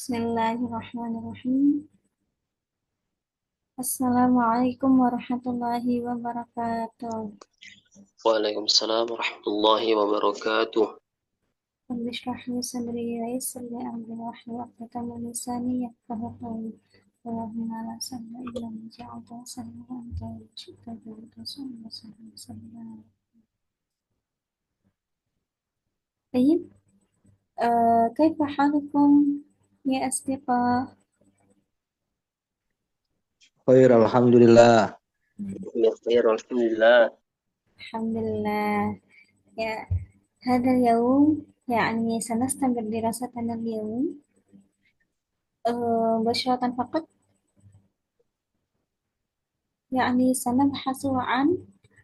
Bismillahirrahmanirrahim. Assalamualaikum warahmatullahi wabarakatuh. Waalaikumsalam warahmatullahi wabarakatuh. Rabbi shrah li sadri wa yassir li amri wahlul 'uqdatam min lisani yafqahu qawli. Allahumma la sahla illa ma ja'altahu sahlan wa anta taj'alul hamda sahlan. طيب كيف حالكم يا أصدقاء؟ Khair, alhamdulillah. Ya, khair, alhamdulillah. الحمد لله. يا هذا اليوم يعني سنستمر دراستنا اليوم مباشرة فقط. يعني سنبحث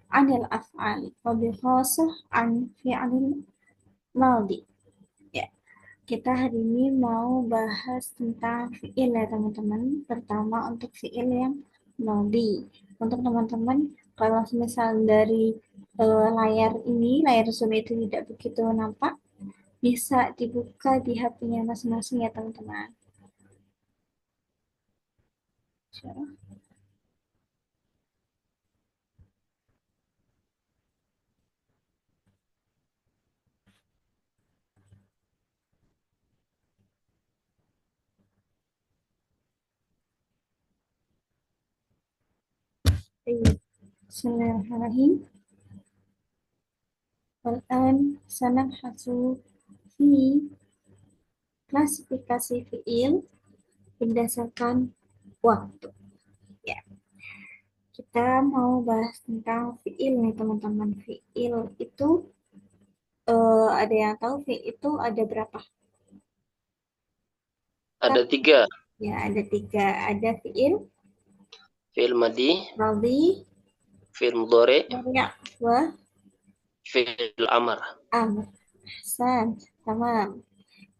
عن الأفعال وبخاصة عن فعل الماضي. Ya, kita hari ini mau bahas tentang fi'il ya teman-teman. Pertama untuk fi'il yang maudi. Untuk teman-teman, kalau misal dari layar ini, layar Zoom itu tidak begitu nampak, bisa dibuka di HP-nya masing-masing ya teman-teman. Bismillahirrahmanirrahim. Al-an sanabhasu fi klasifikasi fi'il berdasarkan waktu. Ya, kita mau bahas tentang fi'il nih teman-teman. Fi'il itu ada yang tahu fi'il itu ada berapa? Ada tiga. Ya, ada tiga. Ada fi'il Fi'il madhi, madhi, fi'il mudhari, mudhari' wa fi'il amr. amr. Ahsan, tamam.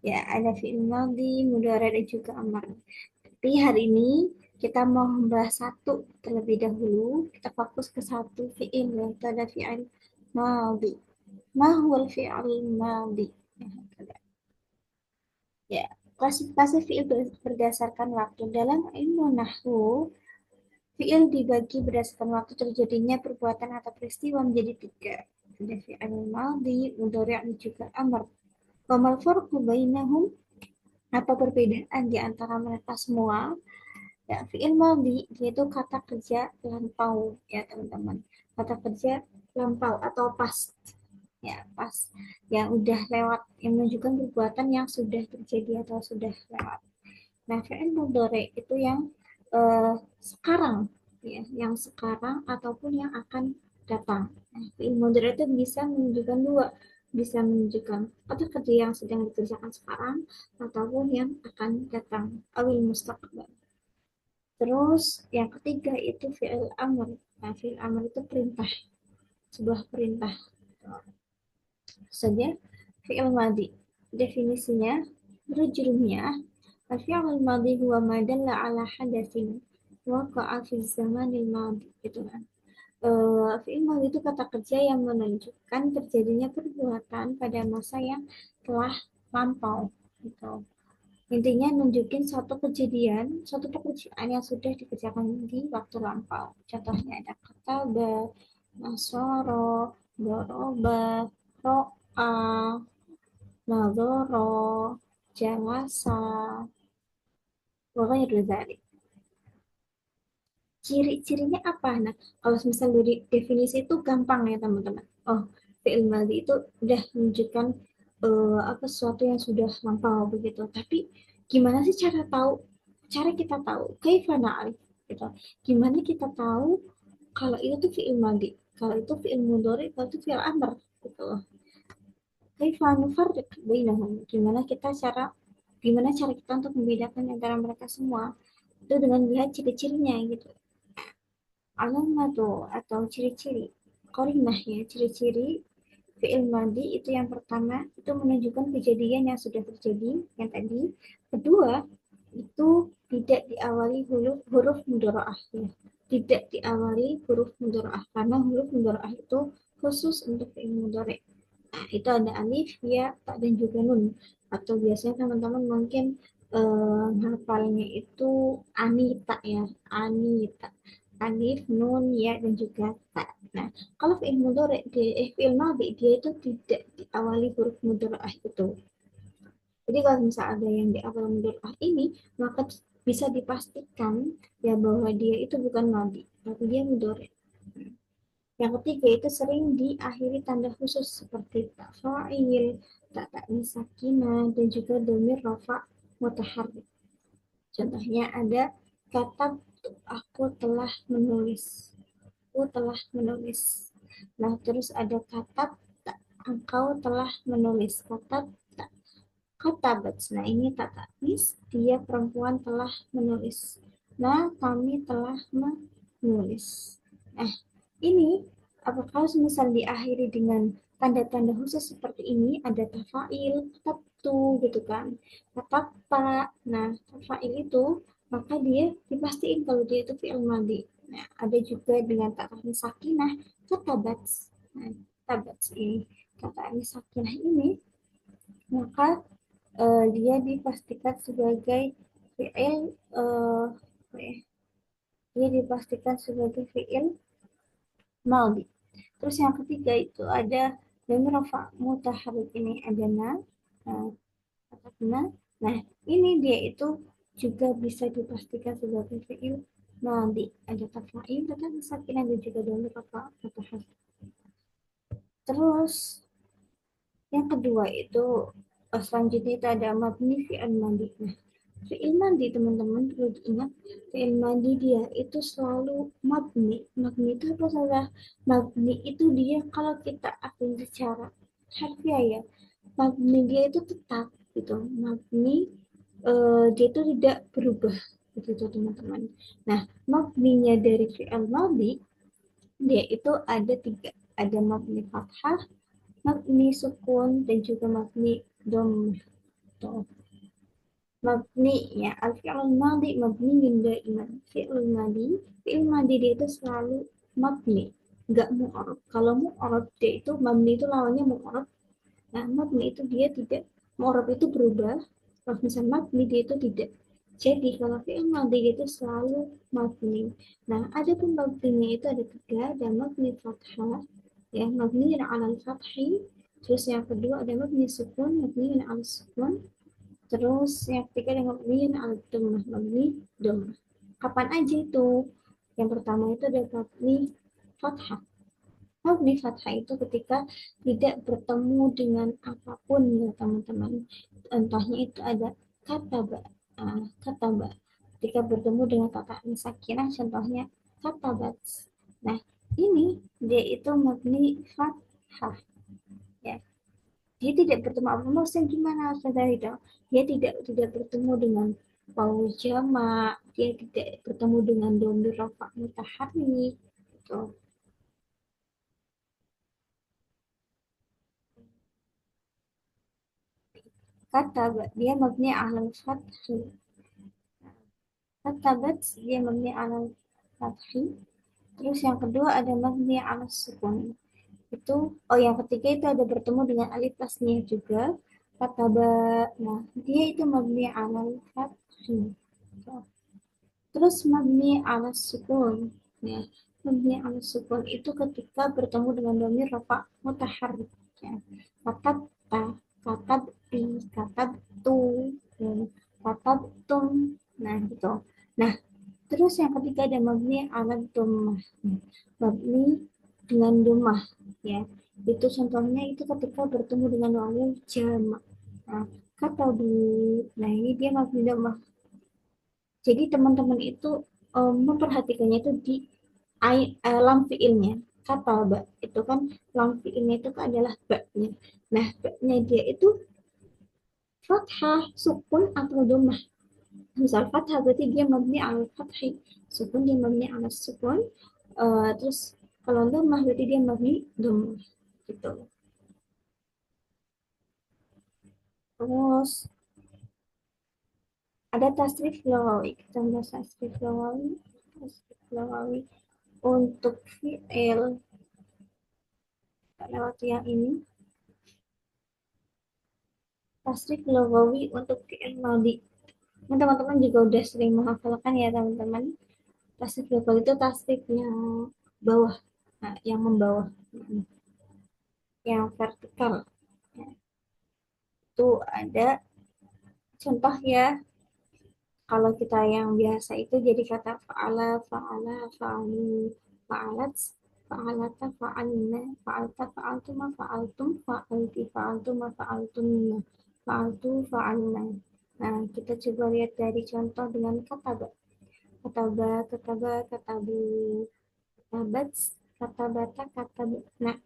Ya, ada fi'il madhi, mudhari' dan juga amr. Tapi hari ini kita mau membahas satu terlebih dahulu. Kita fokus ke satu fi'il, yaitu ada fi'il madhi. Ma huwal fi'il madhi? Ya, klasifikasi fi'il berdasarkan waktu. Dalam ilmu nahwu, fi'il dibagi berdasarkan waktu terjadinya perbuatan atau peristiwa menjadi tiga. Ada fi'il madhi, mudhari' dan juga amr. Wa mal farqu bainahum? Apa perbedaan di antara mereka semua? Ya, fi'il madhi yaitu kata kerja lampau ya teman-teman. Kata kerja lampau atau past. Ya, pas yang udah lewat yang menunjukkan perbuatan yang sudah terjadi atau sudah lewat. Nah, fi'il mudhari itu yang sekarang ya, yang sekarang ataupun yang akan datang. Nah, fi'il mudhari itu bisa menunjukkan dua, bisa menunjukkan kata kerja yang sedang dikerjakan sekarang ataupun yang akan datang, awil mustaqbal. Terus yang ketiga itu fi'il amr. Nah, fi'il amr itu perintah, sebuah perintah saja. Fi'il madhi definisinya rujurnya al-fi'il madhi huwa ma dalla ala hadatsin waqa'a fi zamanil madhi gitu kan. Fi'il madhi itu kata kerja yang menunjukkan terjadinya perbuatan pada masa yang telah lampau gitu. Intinya nunjukin suatu kejadian, suatu pekerjaan yang sudah dikerjakan di waktu lampau. Contohnya ada kata nasoro, doroba, ro'a, nadoro, jalasa, وغير ذلك. Ciri-cirinya apa? Nah, kalau misal dari definisi itu gampang ya teman-teman. Oh, fi'il madhi itu udah menunjukkan apa sesuatu yang sudah lampau begitu. Tapi gimana sih cara tahu? Cara kita tahu, kaifa na'rif gitu. Gimana kita tahu kalau itu tuh fi'il madhi, kalau itu fi'il mudhari, kalau itu fi'il amr gitu loh. Kaifa nufarriq bainahum? Gimana cara kita untuk membedakan antara mereka semua? Itu dengan lihat ciri-cirinya gitu. Alamatu atau ciri-ciri qarinah ya, ciri-ciri fi'il madhi itu yang pertama itu menunjukkan kejadian yang sudah terjadi yang tadi. Kedua itu tidak diawali huruf mudharaah ya. Tidak diawali huruf mudharaah karena huruf mudharaah itu khusus untuk fi'il mudhari. Nah, itu ada alif, ya, ta dan juga nun. Atau biasanya teman-teman mungkin hafalnya itu Anita ya, Anita. Alif, nun, ya, dan juga ta. Nah, kalau fi'il mudhari, fi'il madhi, dia itu tidak diawali huruf mudhara'ah itu. Jadi kalau misalnya ada yang di awal mudhara'ah ini, maka bisa dipastikan ya bahwa dia itu bukan madhi, tapi dia mudhari. Yang ketiga itu sering diakhiri tanda khusus seperti ta fa'il, ta ta'nis sakinah, dan juga dhamir rafa mutaharrik. Contohnya ada kata aku telah menulis. Aku telah menulis. Nah, terus ada kata tak, engkau telah menulis. Kata tak, kata bats. Nah, ini tak taknis, dia perempuan telah menulis. Nah, kami telah menulis. Nah, ini apakah misal diakhiri dengan tanda-tanda khusus seperti ini, ada tafail, tu gitu kan, apa. Nah, tafail itu maka dia dipastiin kalau dia itu fi'il madhi. Nah, ada juga dengan takkan sakinah, katabats. Nah, katabats ini, kata sakinah ini maka dia dipastikan sebagai fi'il apa ya? Dia dipastikan sebagai fi'il madhi. Terus yang ketiga itu ada dhamir rafa mutaharrik, ini ada na, nah, nah ini dia itu juga bisa dipastikan sebagai fi'il madhi. Ada tafa'il, tetapi sakinah dan juga dhamir rafa mutaharrik. Terus yang kedua itu selanjutnya itu ada mabni fi'il madhi. Nah, fi'il madhi teman-teman perlu diingat, fi'il madhi dia itu selalu mabni. Mabni itu apa saja? Mabni itu dia kalau kita akan secara harfiah ya, mabni dia itu tetap gitu. Mabni dia itu tidak berubah begitu teman-teman. Nah, mabninya dari fi'il madhi dia itu ada tiga. Ada mabni fathah, mabni sukun, dan juga mabni dhammah. Mabni ya, al-fi'l madhi mabni daiman. Fi'il madhi, fi'il madhi dia itu selalu mabni, enggak mu'arab. Kalau mu'arab dia itu mabni itu lawannya mu'arab. Nah, mabni itu dia tidak, mu'arab itu berubah. Kalau misalnya mabni dia itu tidak. Jadi kalau fi'il madhi dia itu selalu mabni. Nah, ada pun mabninya itu ada tiga, ada mabni fathah, ya mabni ala al-fathi. Terus yang kedua ada mabni sukun, mabni ala sukun. Terus yang ketiga ada mabni ala dhammah, mabni dhammah. Kapan aja itu? Yang pertama itu ada mabni fathah. Mabni fathah itu ketika tidak bertemu dengan apapun ya teman-teman. Entahnya itu ada kata ba, kata ba. Ketika bertemu dengan kata sakinah, contohnya kata bats. Nah, ini dia itu mabni fathah. Ya, dia tidak bertemu apa maksudnya gimana saudara itu? Dia tidak bertemu dengan wawu jamak, dia tidak bertemu dengan dhamir rafa mutaharrik gitu. Kata dia mabni alal fathi. Kata dia mabni alal fathi. Terus yang kedua ada mabni alal sukun. Itu, oh yang ketiga itu ada bertemu dengan alif tasnya juga. Kata nah dia itu mabni alal fathi. Terus mabni ala sukun. Ya, mabni ala sukun itu ketika bertemu dengan dhamir rafa mutaharrik. Ya. Katab ta, katab ti, katab tu, ya. Katab tum. Nah, gitu. Nah, terus yang ketiga ada mabni ala dhammah. Ya. Mabni dengan dhammah, ya. Itu contohnya itu ketika bertemu dengan wawu jamak. Nah, kata bu. Nah, ini dia mabni dhammah. Jadi teman-teman itu memperhatikannya itu di lam fiilnya. Kata ba itu kan lam fiilnya itu adalah ba-nya. Nah, ba-nya dia itu fathah, sukun atau dhammah. Misal fathah berarti dia mabni al fathi, sukun dia mabni al sukun. Terus kalau dhammah berarti dia mabni dhammah. Gitu. Terus ada tasrif lawawi. Kita bahas tasrif lawawi. Tasrif lawawi untuk fi'il lewat yang ini. Tasrif lughawi untuk fi'il madhi. Nah, teman-teman juga udah sering menghafalkan ya teman-teman. Tasrif double itu tasrif yang bawah, nah, yang membawah, yang vertikal. Nah, itu ada contoh ya. Kalau kita yang biasa itu jadi kata fa'ala, fa'ala, fa'alu, fa'alat, fa'alata, fa'alna, fa'alta, fa'altuma, fa'altum, fa'alti, fa'altuma, fa'altunna, fa'altu, fa'alna. Nah, kita coba lihat dari contoh dengan kata ba. Kata ba, kata ba, kata bu, kata bats, kata bata, kata bu. Nah,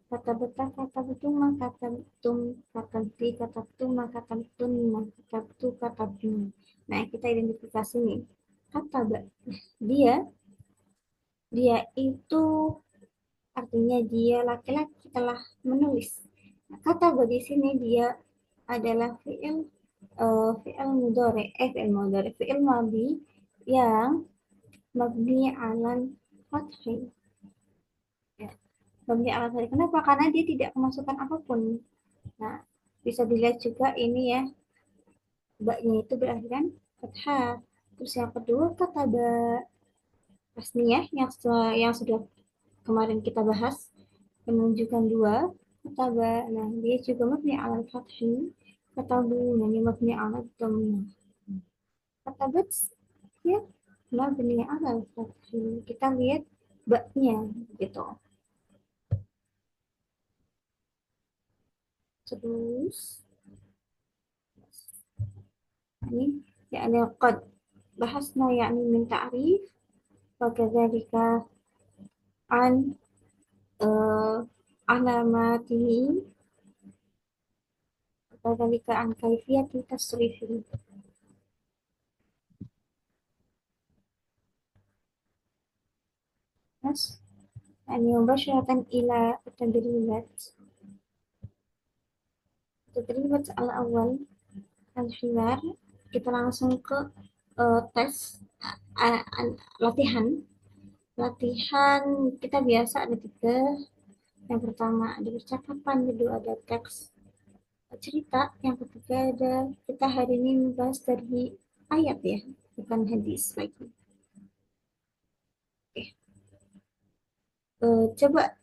kata beta, kata betuma, kata betum, kata beti, kata betuma, kata betuna, kata betu, kata betuna. Nah, kita identifikasi nih. Kata ba, dia, dia itu artinya dia laki-laki telah menulis. Nah, kata ba di sini dia adalah fi'il mudhari, fi'il madhi yang mabni alan fathi. Ya, mabni alan fathi. Kenapa? Karena dia tidak kemasukan apapun. Nah, bisa dilihat juga ini ya, baknya itu berarti kan fathah. Terus yang kedua kata ba tasniyah yang sudah kemarin kita bahas menunjukkan dua kata ba. Nah, dia juga mabni ala fathi. Kata bu, nah ini mabni ala dhammah. Kata bats ya mabni ala fathi. Kita lihat baknya gitu. Terus ini ya ada qad bahasna yakni min ta'rif wa kadzalika an alamatihi kadzalika an kaifiyati tasrifihi. Terus ini mubasyratan ila tadribat tadribat al awal al-hiwar. Kita langsung ke tes latihan. Latihan kita biasa ada tiga. Yang pertama ada percakapan, kedua ada teks cerita, yang ketiga ada kita hari ini membahas dari ayat ya, bukan hadis lagi. Oke. Coba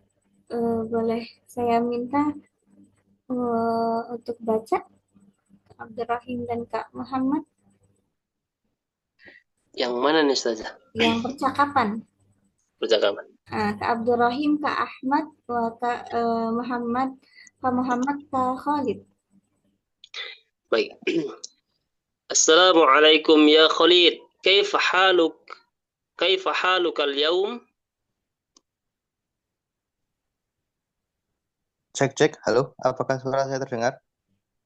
boleh saya minta untuk baca Kak Abdurrahim dan Kak Muhammad Yang mana nih Ustazah? yang percakapan. Percakapan. Kak Abdurrahim, Kak Ahmad, Kak Muhammad, Kak Muhammad, Kak Khalid. Baik. Assalamualaikum ya Khalid. Kaifa haluk? Kaifa haluka al-yawm? Cek, halo. Apakah suara saya terdengar?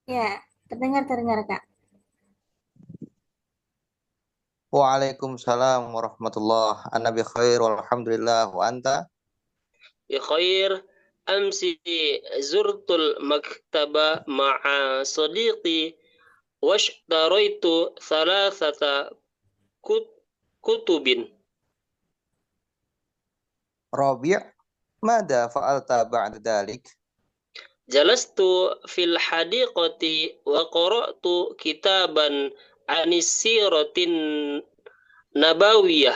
Ya, terdengar Kak. Waalaikumsalam warahmatullah. Ana bi khair walhamdulillah wa anta. بخير. أمس زرت المكتبة مع صديقي واشتريت ثلاثة كتب. Rabi', mada fa'alta ba'da dalik? جلست في الحديقة وقرأت كتابا عن السيرة النبوية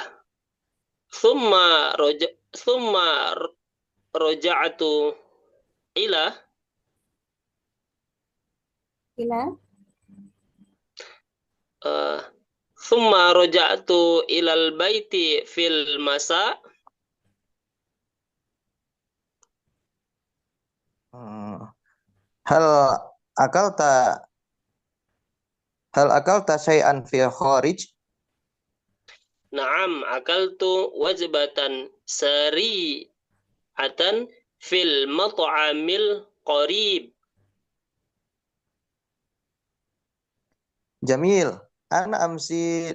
ثم ثم رجعت إلى Ila, ثم رجعت إلى البيت في المساء. Hal akalta hal akalta syai'an fi kharij? نعم أكلت وجبة سريعة في المطعم القريب. Jamil. Ana amsi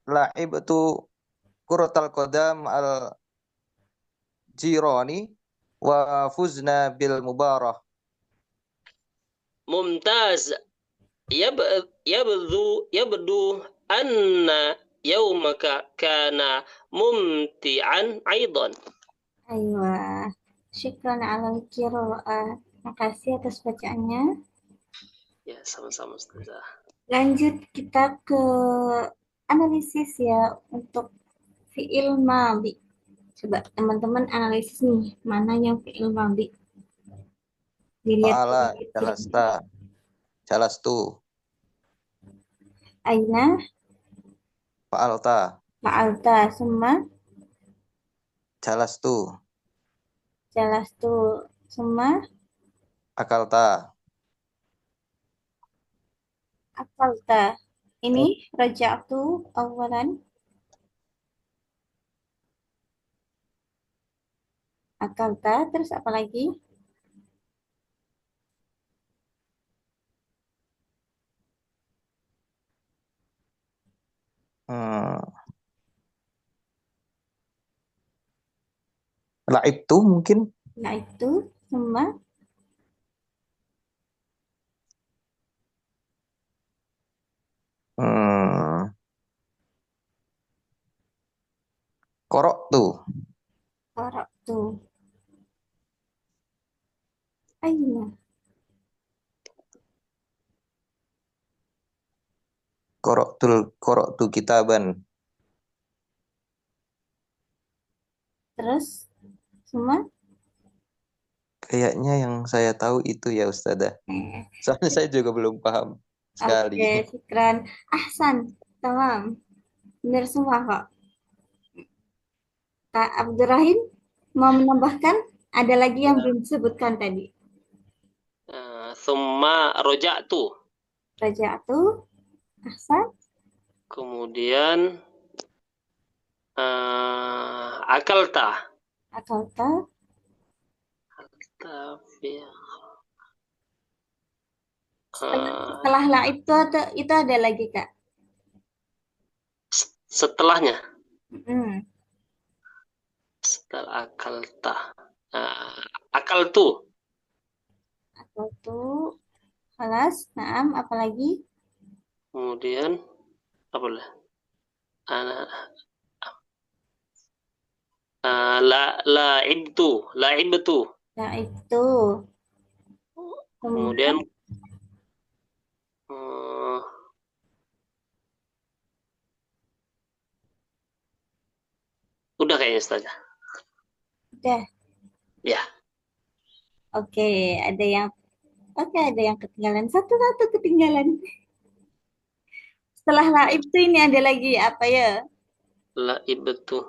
la'ibtu kuratal qadam al jirani wa fuzna bil mubarah. ممتاز. يبدو أن يومك كان ممتعا أيضا. aywa. Syukran ala qiraah. Makasih atas bacaannya. Ya, sama-sama Ustazah. Lanjut kita ke analisis ya untuk fi'il madhi. Coba teman-teman analisis nih, mana yang fi'il madhi. Dilihat Fa'ala, dari cirinya. jalasta, jalastu, Aina, fa'alta, fa'alta, summa, jalastu, jalastu, summa, akalta. akalta. Ini raja'tu awalan, akalta, terus apa lagi? Hmm. La'ibtu mungkin. Nah itu, summa, Hmm. Koroktu, qara'tu. Aina, koroktu kitaban. terus, summa, Kayaknya yang saya tahu itu ya Ustazah. eh, Soalnya saya juga belum paham sekali. oke, syukran. Ahsan, tamam. Benar semua kok. Kak Abdurrahim mau menambahkan? Ada lagi yang Ya. belum disebutkan tadi. Thumma roja'tu. Raja'tu, ahsan, Kemudian akalta. akalta. Tapi Setelah la itu ada lagi, Kak. setelahnya Hmm, setelah akalta. Akaltu. akaltu, halas, naam, apalagi? Kemudian apa lah? Ana la'ibtu. Nah, itu. Kemudian Kemudian, eh, udah kayaknya Ustazah. udah. Ya. Oke, ada yang ada yang ketinggalan. Satu-satu ketinggalan. Setelah la itu ini ada lagi apa ya? La'ibtu.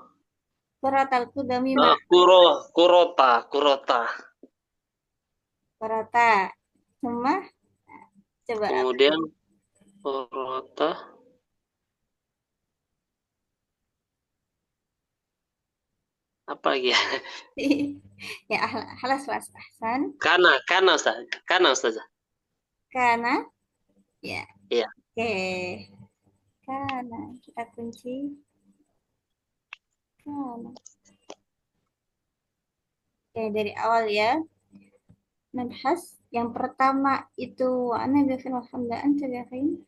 Kuratal kudami ma. Kurota. Kurata. Semua coba apa? Kemudian kurota apa lagi ya? Ya, halas was ahsan. Kana Ustaz. Kana Ustazah. Karena ya, Iya. oke. Karena kita kunci karena. Oke, dari awal ya. Nabhas yang pertama itu ana bifil hamda anta bifil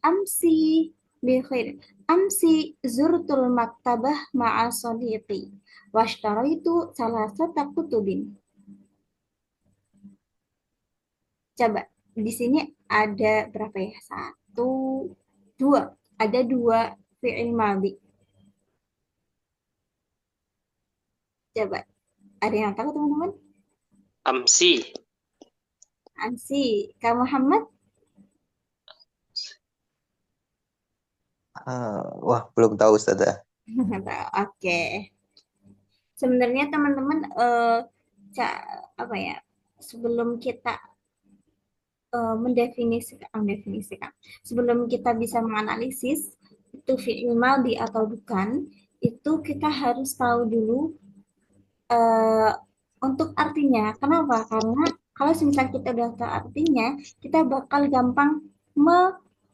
amsi bikhair. Amsi zurtul maktabah ma'a sadiqi washtaraitu salasata kutubin. Coba di sini ada berapa ya? Satu, dua. Ada dua fi'il madhi. Coba ada yang tahu teman-teman? Amsi. Ansi, Kak Muhammad? Wah, belum tahu Ustazah. Oke. Sebenarnya teman-teman apa ya? Sebelum kita mendefinisikan, sebelum kita bisa menganalisis itu fi'il madhi atau bukan, itu kita harus tahu dulu eh, untuk artinya. Kenapa? Karena kalau misal kita udah tahu artinya, kita bakal gampang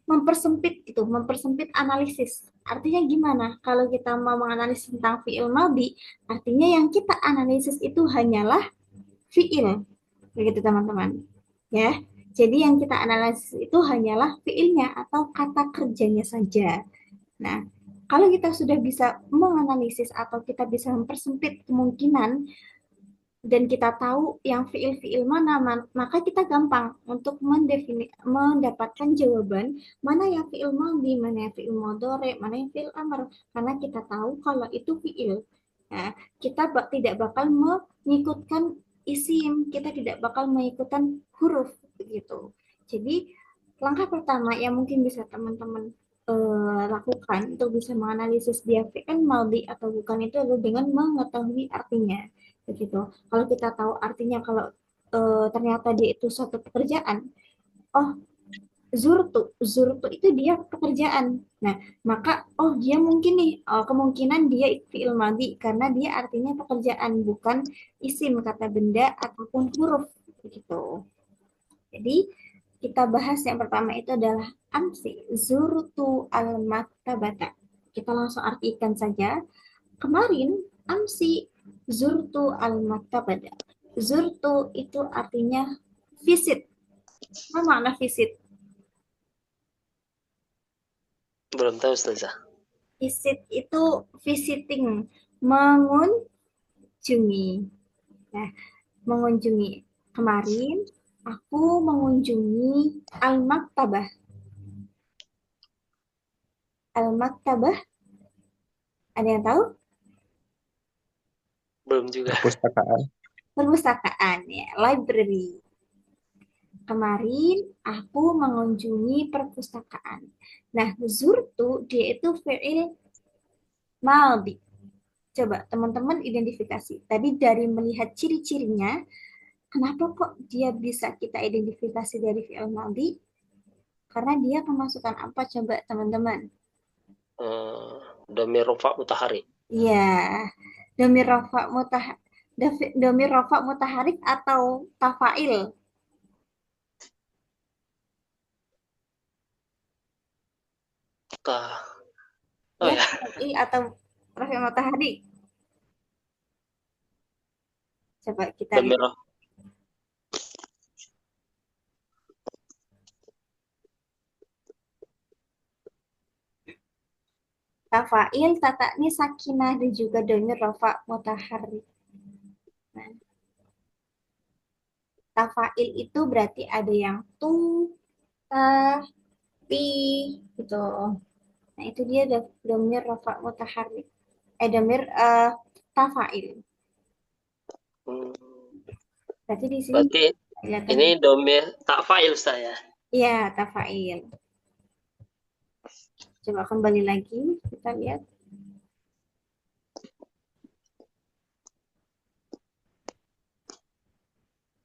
mempersempit gitu, mempersempit analisis. Artinya gimana? Kalau kita mau menganalisis tentang fi'il madhi, artinya yang kita analisis itu hanyalah fi'il. Begitu teman-teman. Ya. Jadi yang kita analisis itu hanyalah fi'ilnya atau kata kerjanya saja. Nah, kalau kita sudah bisa menganalisis atau kita bisa mempersempit kemungkinan dan kita tahu yang fiil-fiil mana, maka kita gampang untuk mendapatkan jawaban mana yang fiil madhi, mana yang fiil mudhari, mana yang fiil amr, karena kita tahu kalau itu fiil. Nah, kita tidak bakal mengikutkan isim, kita tidak bakal mengikutkan huruf begitu. Jadi langkah pertama yang mungkin bisa teman-teman lakukan untuk bisa menganalisis dia fiil madhi atau bukan itu adalah dengan mengetahui artinya begitu. Kalau kita tahu artinya kalau ternyata dia itu suatu pekerjaan, oh zurtu itu dia pekerjaan. Nah, maka oh dia mungkin nih kemungkinan dia fi'il madhi karena dia artinya pekerjaan bukan isim kata benda ataupun huruf begitu. Jadi kita bahas yang pertama itu adalah amsi zurtu al maktabata. Kita langsung artikan saja. Kemarin amsi zurtu al maktabada. Zurtu itu artinya visit. Apa makna visit? Belum tahu Ustazah. Visit itu visiting, mengunjungi. Nah, mengunjungi. Kemarin aku mengunjungi al maktabah. Al maktabah, ada yang tahu? Belum juga. Perpustakaan. Perpustakaan ya, library. Kemarin aku mengunjungi perpustakaan. Nah, zurtu dia itu fi'il maldi. Coba teman-teman identifikasi. Tadi dari melihat ciri-cirinya, kenapa kok dia bisa kita identifikasi dari fi'il maldi? Karena dia kemasukan apa coba teman-teman? Dhamir rafa mutahari. Iya, domir rafa mutah domir rafa mutaharik atau tafail? Oh Ya, ya. tafail atau rafa mutaharik. Coba kita lihat. Dhamir Tafail, tataknya sakinah dan juga domir rafa mutaharik. Nah, tafail itu berarti ada yang tu, ta, ti, gitu. Nah, itu dia domir rafa mutaharik. Domir tafail. Hmm, Berarti di sini berarti kelihatan. ini dhamir tak fa'il saya. Iya, tafail. Coba kembali lagi, kita lihat.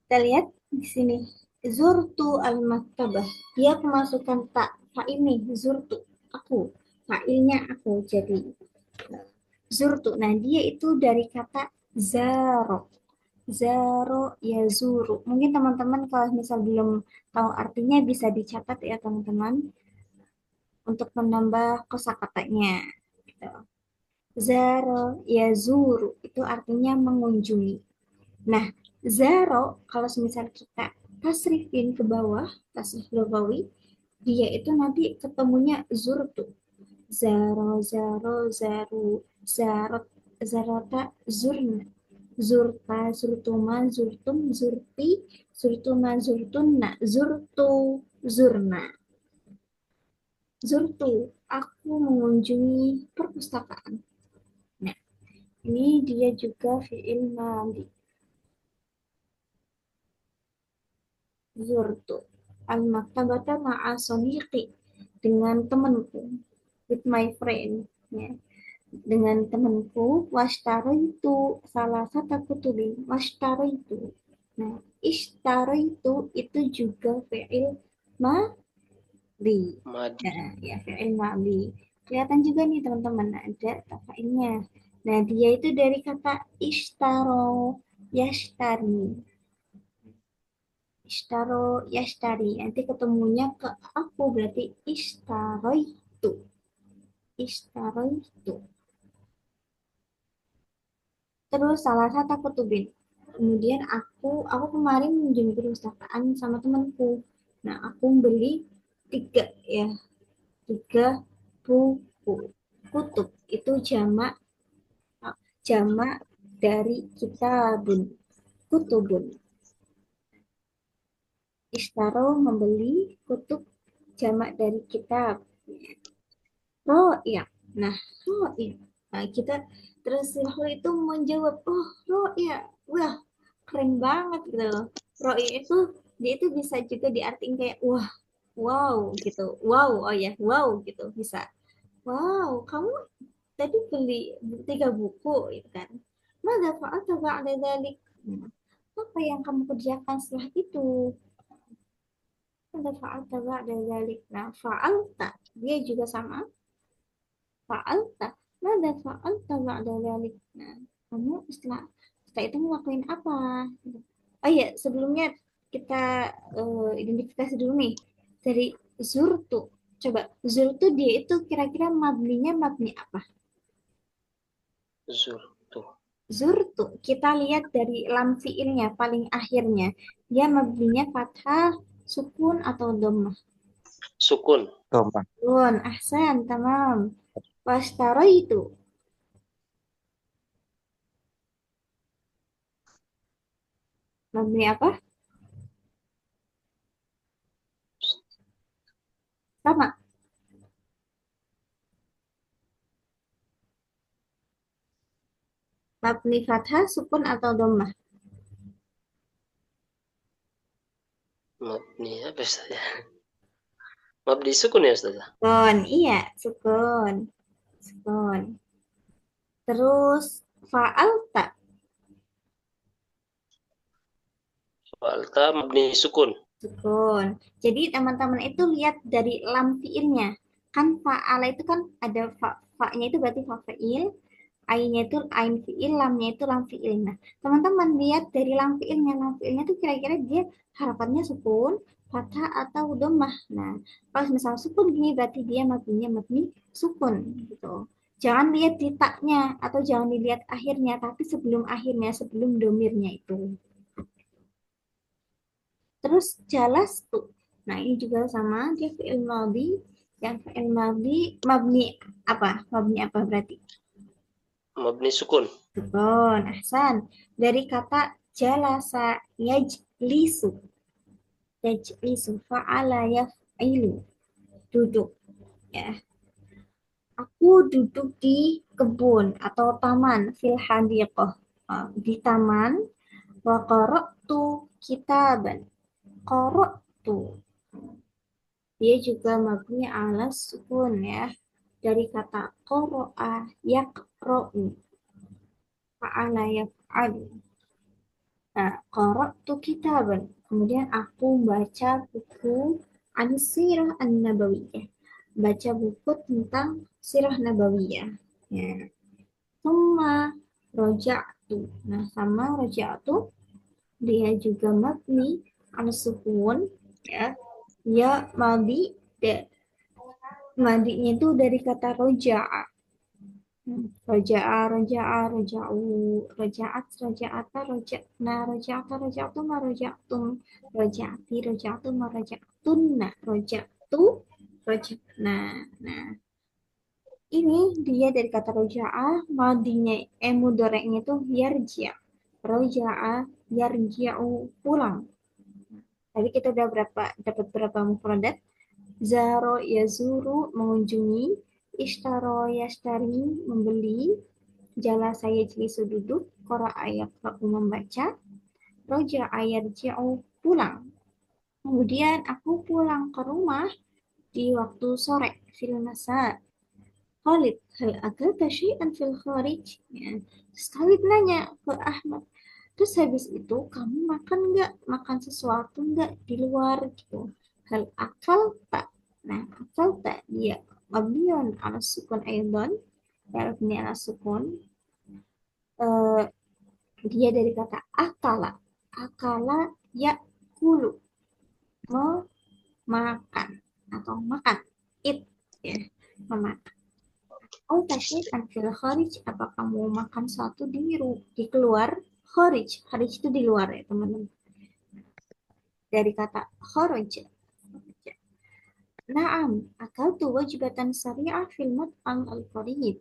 Kita lihat di sini. Zurtu al-maktabah. Dia kemasukan tak. Fa ini, zurtu. Aku. Fa'ilnya aku. Jadi, zurtu. Nah, dia itu dari kata zaro. Zaro ya zuru. Mungkin teman-teman kalau misal belum tahu artinya bisa dicatat ya teman-teman untuk menambah kosakatanya. Gitu. Zaro ya zuru itu artinya mengunjungi. Nah, zaro kalau misal kita tasrifin ke bawah, tasrif lugawi, dia itu nanti ketemunya zurtu. Zaro, zaro, zaru, zarot, zarota, zurna. Zurta, zurtuma, zurtum, zurti, zurtuma, zurtunna, zurtu, zurna. Zurtu, aku mengunjungi perpustakaan. Nah, ini dia juga fi'il madi. Zurtu al-maktabata ma'a sodiqi dengan temanku, with my friend, ya. Dengan temanku, itu salah satu kutubin, itu. Nah, itu juga fi'il madi. Madi. Nah, ya fi'il madi. Kelihatan juga nih teman-teman ada tafailnya. Nah, dia itu dari kata ishtaro, yashtari. Ishtaro yashtari. Nanti ketemunya ke aku berarti ishtaroitu. Ishtaroitu. Terus salah satu kutubin. Kemudian aku kemarin mengunjungi perpustakaan sama temanku. Nah, aku beli 3 ya, 3 buku. Kutub itu jamak jamak dari kitabun. kutubun. Ishtaro membeli, kutub jamak dari kitab. Ro'ya. Nah, ro'ya. Nah, kita terus Silhul itu menjawab, oh ro'ya. Wah, keren banget gitu loh. Ro'ya itu dia itu bisa juga diartikan kayak wah, wow gitu. Wow, oh ya, wow gitu bisa. Wow, kamu tadi beli 3 buku gitu kan. Mada fa'alta ba'da dzalik? Apa yang kamu kerjakan setelah itu? Mada fa'alta ba'da dzalik? Nah, fa'alta dia juga sama fa'alta. Mada fa'alta ba'da dzalik? Nah, kamu setelah itu ngelakuin apa? Oh iya, sebelumnya kita identifikasi dulu nih dari zurtu. Coba zurtu dia itu kira-kira mabninya mabni apa? Zurtu. Zurtu. Kita lihat dari lam fiilnya paling akhirnya. Dia mabninya fathah, sukun atau dhammah. Sukun. Domah. Sukun. Ahsan, tamam. Washtaro itu mabni apa? Sama. Mabni fathah, sukun atau dhammah. Mabni apa saja? Mabni sukun ya Ustaz? Sukun, iya, sukun. Sukun. Terus fa'alta. Fa'alta mabni sukun. Sukun. Jadi teman-teman itu lihat dari lam fiilnya. Kan fa'ala itu kan ada fa-nya itu berarti fa'il, ainnya itu ain fiil, lamnya itu lam fiil. Nah, teman-teman lihat dari lam fiilnya. Lam fiilnya itu kira-kira dia harapannya sukun, fathah atau dhammah. Nah, kalau misal sukun gini berarti dia mabninya mabni sukun gitu. Jangan lihat di taknya atau jangan dilihat akhirnya, tapi sebelum akhirnya, sebelum domirnya itu. Terus jalas tuh. Nah, ini juga sama, dia fi'il madhi. Yang fi'il madhi mabni apa? Mabni apa berarti? Mabni sukun. Sukun, ahsan. Dari kata jalasa yajlisu. Yajlisu fa'ala yaf'ilu. Duduk. Ya. Aku duduk di kebun atau taman fil hadiqah. Di taman wa qara'tu kitaban. Qara'tu. Dia juga mabni ala sukun ya. Dari kata qara'a yaqra'u. Fa'ala yaf'alu. Nah, qara'tu kitaban. Kemudian aku baca buku An-Sirah An-Nabawiyah. Baca buku tentang Sirah Nabawiyah. Ya. Sama roja'tu. Nah, sama roja'tu dia juga mabni ala sukun ya. Ya madi madinya itu dari kata roja'a. Roja'a, roja'a, roja'u, roja'at, roja'ata, roja'na, roja'ata, roja'tu, ma roja'tum, roja'ati, roja'tu, ma roja'tunna, roja'tu, roja'na. Nah, ini dia dari kata roja'a, madinya, mudhoreknya itu yarja. Roja'a, yarji'u, pulang. Tadi kita udah dapat berapa mufradat? Zaro yazuru mengunjungi, ishtaro yashtari membeli, jala saya jelisu duduk, kora ayat membaca, roja ayat ji'u pulang. Kemudian aku pulang ke rumah di waktu sore, fil masa. Khalid, hal akalta syai'an fil kharij? Ya. Terus Khalid nanya ke Ahmad, terus habis itu kamu makan nggak? Makan sesuatu nggak di luar gitu? Hal akal tak? Nah, akal tak dia mabniun ala sukun aidan, ya mabni ala sukun. Eh, dia dari kata akala. Akala ya kulu, memakan atau makan. It ya, memakan. Oh, tasyai'an fil kharij, apa kamu makan sesuatu di keluar? Kharij, kharij itu di luar ya teman-teman. Dari kata kharaj. Naam, akal tu wajibatan syariah fil mat'am al-qarib.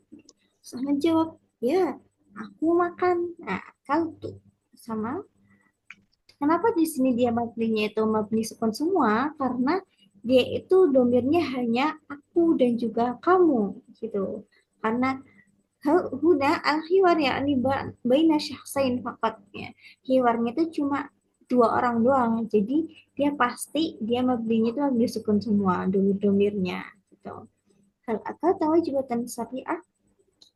Sama jawab, ya, aku makan. Nah, akal tu sama Kenapa di sini dia mabninya itu mabni sukun semua? Karena dia itu domirnya hanya aku dan juga kamu gitu. Karena huna al-hiwar yakni baina syakhsain faqat ya. Hiwarnya itu cuma dua orang doang. Jadi dia pasti dia mabninya itu mabni sukun semua domir-domirnya gitu. Hal akal tawajibatan syariah,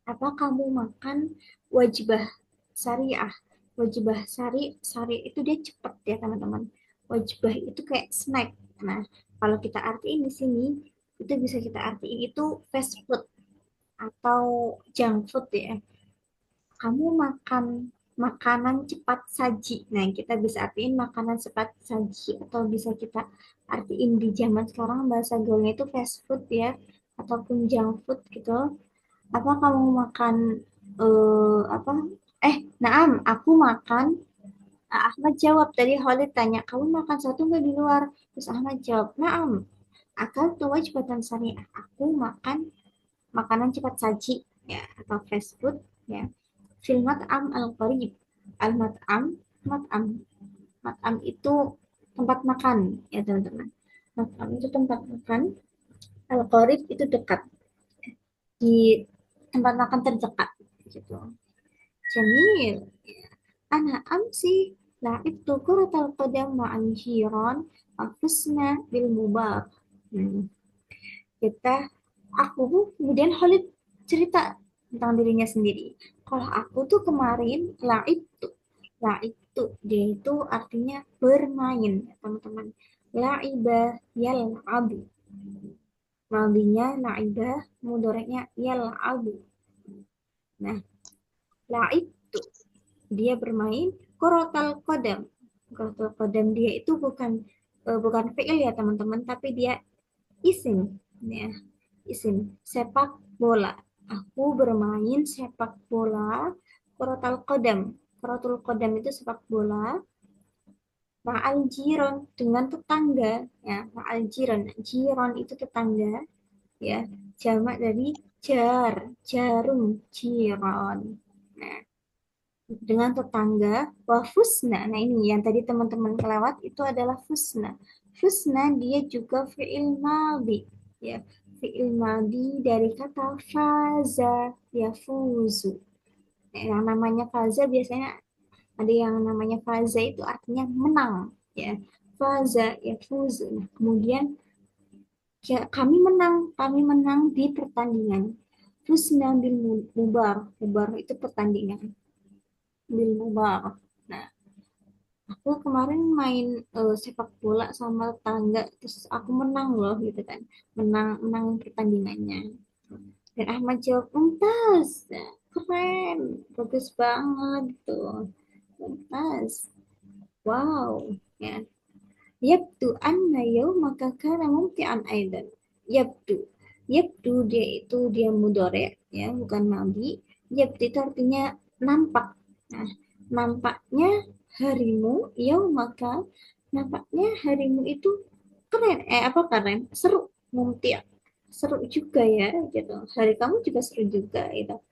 apa kamu makan wajibah syariah? Wajibah sari itu dia cepat ya teman-teman. Wajibah itu kayak snack. Nah, kalau kita artiin di sini itu bisa kita artiin itu fast food atau junk food ya. Kamu makan makanan cepat saji. Nah, kita bisa artiin makanan cepat saji atau bisa kita artiin di zaman sekarang bahasa gaulnya itu fast food ya ataupun junk food gitu. Apa kamu makan apa? Naam, aku makan. Ahmad jawab tadi Khalid tanya, kamu makan satu nggak di luar? Terus Ahmad jawab, naam. Akal tuh wajibatan syariah. Aku makan makanan cepat saji ya atau fast food ya. Fil mat'am al-qarib. Al-mat'am, mat'am. Mat'am itu tempat makan ya teman-teman. Mat'am itu tempat makan. Al-qarib itu dekat di tempat makan terdekat gitu. Jamil. Ana amsi la'ibtu kuratal qadam ma'an jiran afusna bil mubah. Kita aku kemudian Khalid cerita tentang dirinya sendiri. Kalau aku tuh kemarin laib tuh dia itu artinya bermain ya, teman-teman. Laiba yal'abu. Madinya laibah, mudorenya yal'abu. Nah, laib tuh dia bermain korotal kodam. Korotal kodam dia itu bukan fi'il ya teman-teman, tapi dia isim ya, isim sepak bola. Aku bermain sepak bola korotal kodam. Korotul kodam itu sepak bola. Ma'al jiron dengan tetangga ya. Ma'al jiron, jiron itu tetangga ya. Jamak dari jarum, jiron. Nah, dengan tetangga wafusna. Nah, ini yang tadi teman-teman kelewat itu adalah fusna. Fusna dia juga fi'il maldi ya. Fi'il maldi dari kata faza ya fuzu. Nah, yang namanya faza biasanya ada yang namanya faza itu artinya menang ya. Faza ya fuzu. Nah, kemudian ya, kami menang di pertandingan. Fusna bil mubar. Mubar itu pertandingan. Bil mubar. Nah, aku kemarin main sepak bola sama tetangga, terus aku menang loh gitu kan, menang pertandingannya. Dan Ahmad jawab, mumtaz, keren, bagus banget tuh, mumtaz, wow, ya. Yabdu anna yawmaka kana mumti'an aidan. Yabdu. Yabdu dia mudore ya, bukan madi. Yabdu itu artinya nampak. Nah, nampaknya harimu yaumaka, nampaknya harimu itu keren. Apa keren? Seru, mumti'. Seru juga ya gitu. Hari kamu juga seru juga gitu.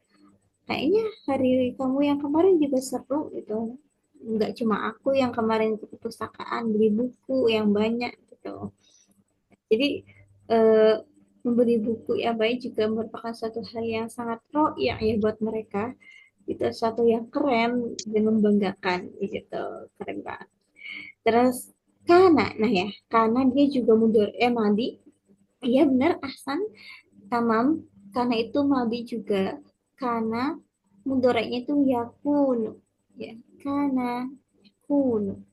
Kayaknya hari kamu yang kemarin juga seru gitu. Nggak cuma aku yang kemarin ke perpustakaan beli buku yang banyak gitu. Jadi eh, membeli buku yang baik juga merupakan suatu hal yang sangat roya ya buat mereka. Itu suatu yang keren dan membanggakan gitu. Keren banget. Terus nah ya, karena dia juga mundur madi. Iya benar Ahsan, tamam. Karena itu madi juga. Karena mudoranya itu yakun. Ya, karena yakun.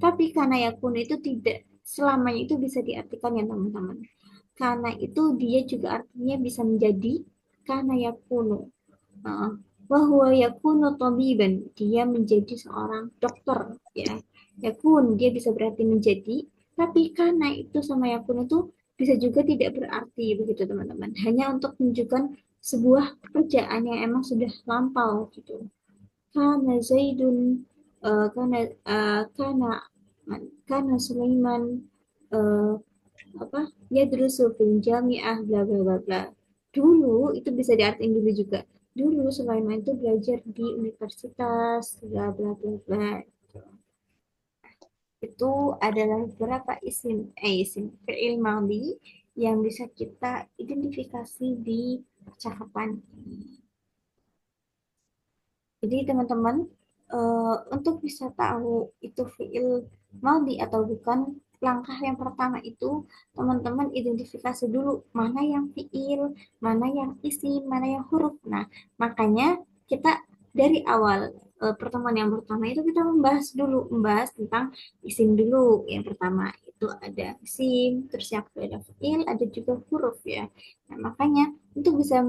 Tapi karena yakun itu tidak selamanya itu bisa diartikan ya teman-teman. Karena itu dia juga artinya bisa menjadi karena yakunu. Wahwa yakunu tabiban, dia menjadi seorang dokter ya. Yakun dia bisa berarti menjadi, tapi karena itu sama yakun itu bisa juga tidak berarti begitu teman-teman. Hanya untuk menunjukkan sebuah pekerjaan yang emang sudah lampau gitu. Kana Zaidun kana kana kana Sulaiman eh, apa yadrusu fil jami'ah bla bla bla bla. Dulu itu bisa diartikan dulu juga. Dulu Sulaiman itu belajar di universitas bla bla bla bla. Itu adalah beberapa isim fi'il madhi yang bisa kita identifikasi di percakapan. Jadi teman-teman, untuk bisa tahu itu fi'il madhi atau bukan, langkah yang pertama itu teman-teman identifikasi dulu mana yang fi'il, mana yang isim, mana yang huruf. Nah, makanya kita dari awal pertemuan yang pertama itu kita membahas tentang isim dulu. Yang pertama itu ada isim, terus yang kedua ada fi'il, ada juga huruf ya. Nah, makanya untuk bisa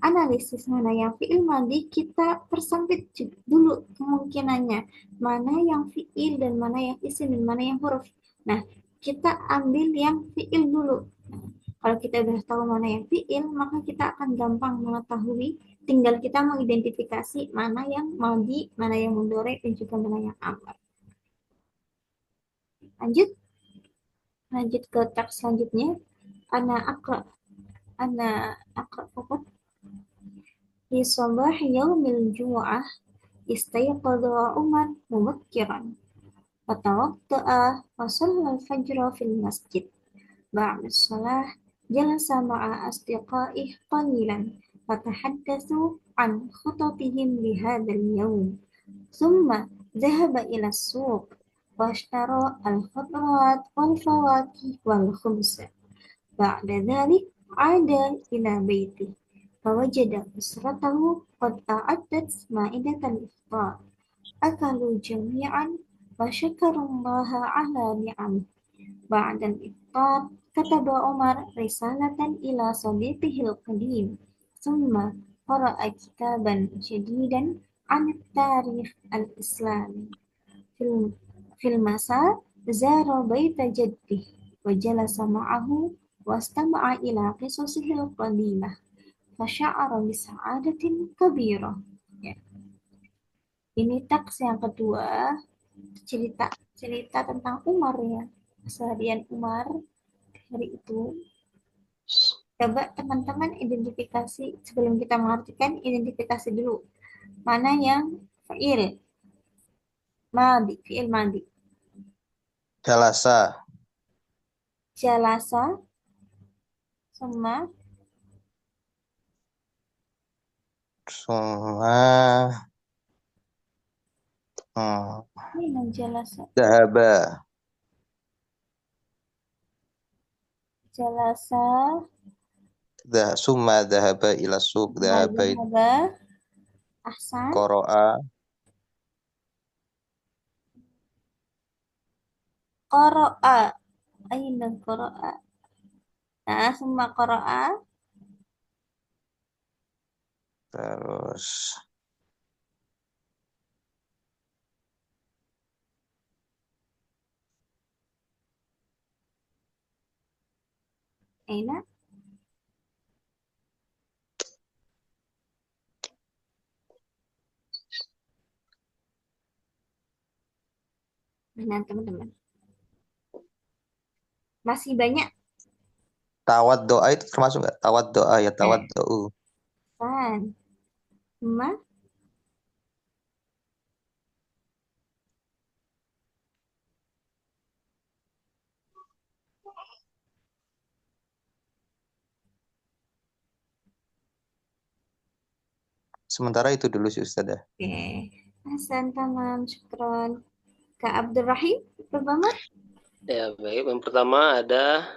analisis mana yang fi'il madhi, kita persempit dulu kemungkinannya. Mana yang fi'il dan mana yang isim dan mana yang huruf. Nah, kita ambil yang fi'il dulu. Nah, kalau kita udah tahu mana yang fi'il, maka kita akan gampang mengetahui. Tinggal kita mengidentifikasi mana yang madhi, mana yang mudhari, dan juga mana yang amr. Lanjut, lanjut ke teks selanjutnya. Ana akra, ana akra apa? Di sabah yaumil jumu'ah استيقظ عمر مبكرا فتوضأ وصلى الفجر في المسجد بعد الصلاة جلس مع أصدقائه قليلا فتحدثوا عن خططهم لهذا اليوم ثم ذهب إلى السوق واشترى الخضروات والفواكه والخبز بعد ذلك عاد إلى بيته فوجد أسرته قد أعدت مائدة الإفطار أكلوا جميعا وشكروا الله على نعمه بعد الإفطار كتب عمر رسالة إلى صديقه القديم ثم قرأ كتابا جديدا عن التاريخ الإسلامي في المساء زار بيت جده وجلس معه واستمع إلى قصصه القديمة فشعر بسعادة كبيرة. Ya. Ini teks yang kedua, cerita cerita tentang Umar ya, keseharian Umar hari itu. Coba teman-teman identifikasi, sebelum kita mengartikan, identifikasi dulu mana yang fi'il madi, fi'il madi. Jalasa. Jalasa sama Suma. Hmm. ini yang jalasa. Dahaba. Jalasa Summa dahaba ila suq. Dahaba mazhaba ahsan qara'a. qara'a aina qara'a. Nah, semua qara'a Terus aina. Nah, teman-teman. Masih banyak tawad doa itu termasuk nggak? Tawad doa ya tawad eh, doa. kan. Ma, Sementara itu dulu sih Ustazah. oke. Hasan, tamam, syukron. Kak Abdurrahim, pertama. Ya, baik. Yang pertama ada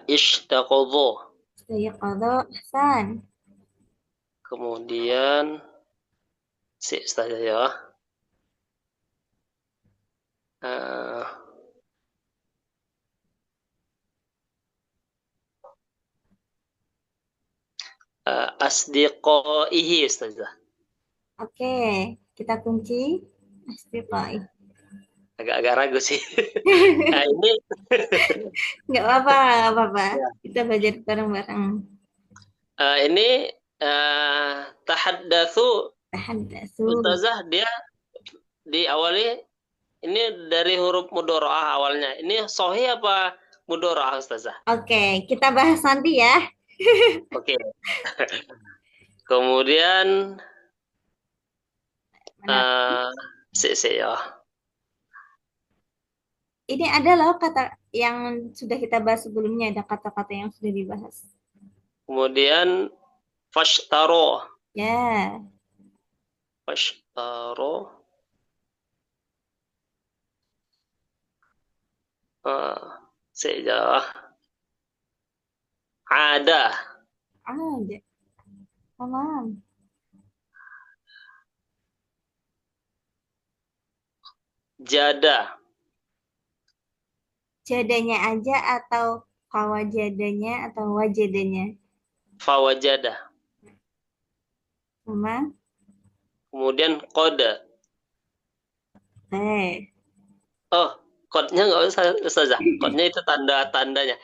ishtaqadha. Saya qadha, Hasan. Kemudian saja ya. Uh, asdiqaihi Ustazah. Oke, kita kunci. Astiqai. Agak-agak ragu sih. Ini Nggak apa-apa, nggak apa-apa. ya. Kita belajar bareng-bareng. Ini tahaddatsu Tahaddatsu. Ustazah dia diawali ini dari huruf mudharaah awalnya. Ini sahih apa mudharaah Ustazah? Oke, kita bahas nanti ya. Oke. Kemudian Mana? ya. Ini ada loh kata yang sudah kita bahas sebelumnya, ada kata-kata yang sudah dibahas. Kemudian fashtaro. Ya, Fashtaro. Sejauh ada. ada. Tamam. Jada. Jadanya aja atau fawajadanya atau wajadanya. Fawajada. Tamam. Kemudian koda. Oh, kodenya nggak usah, Ustazah. Kodenya itu tanda-tandanya.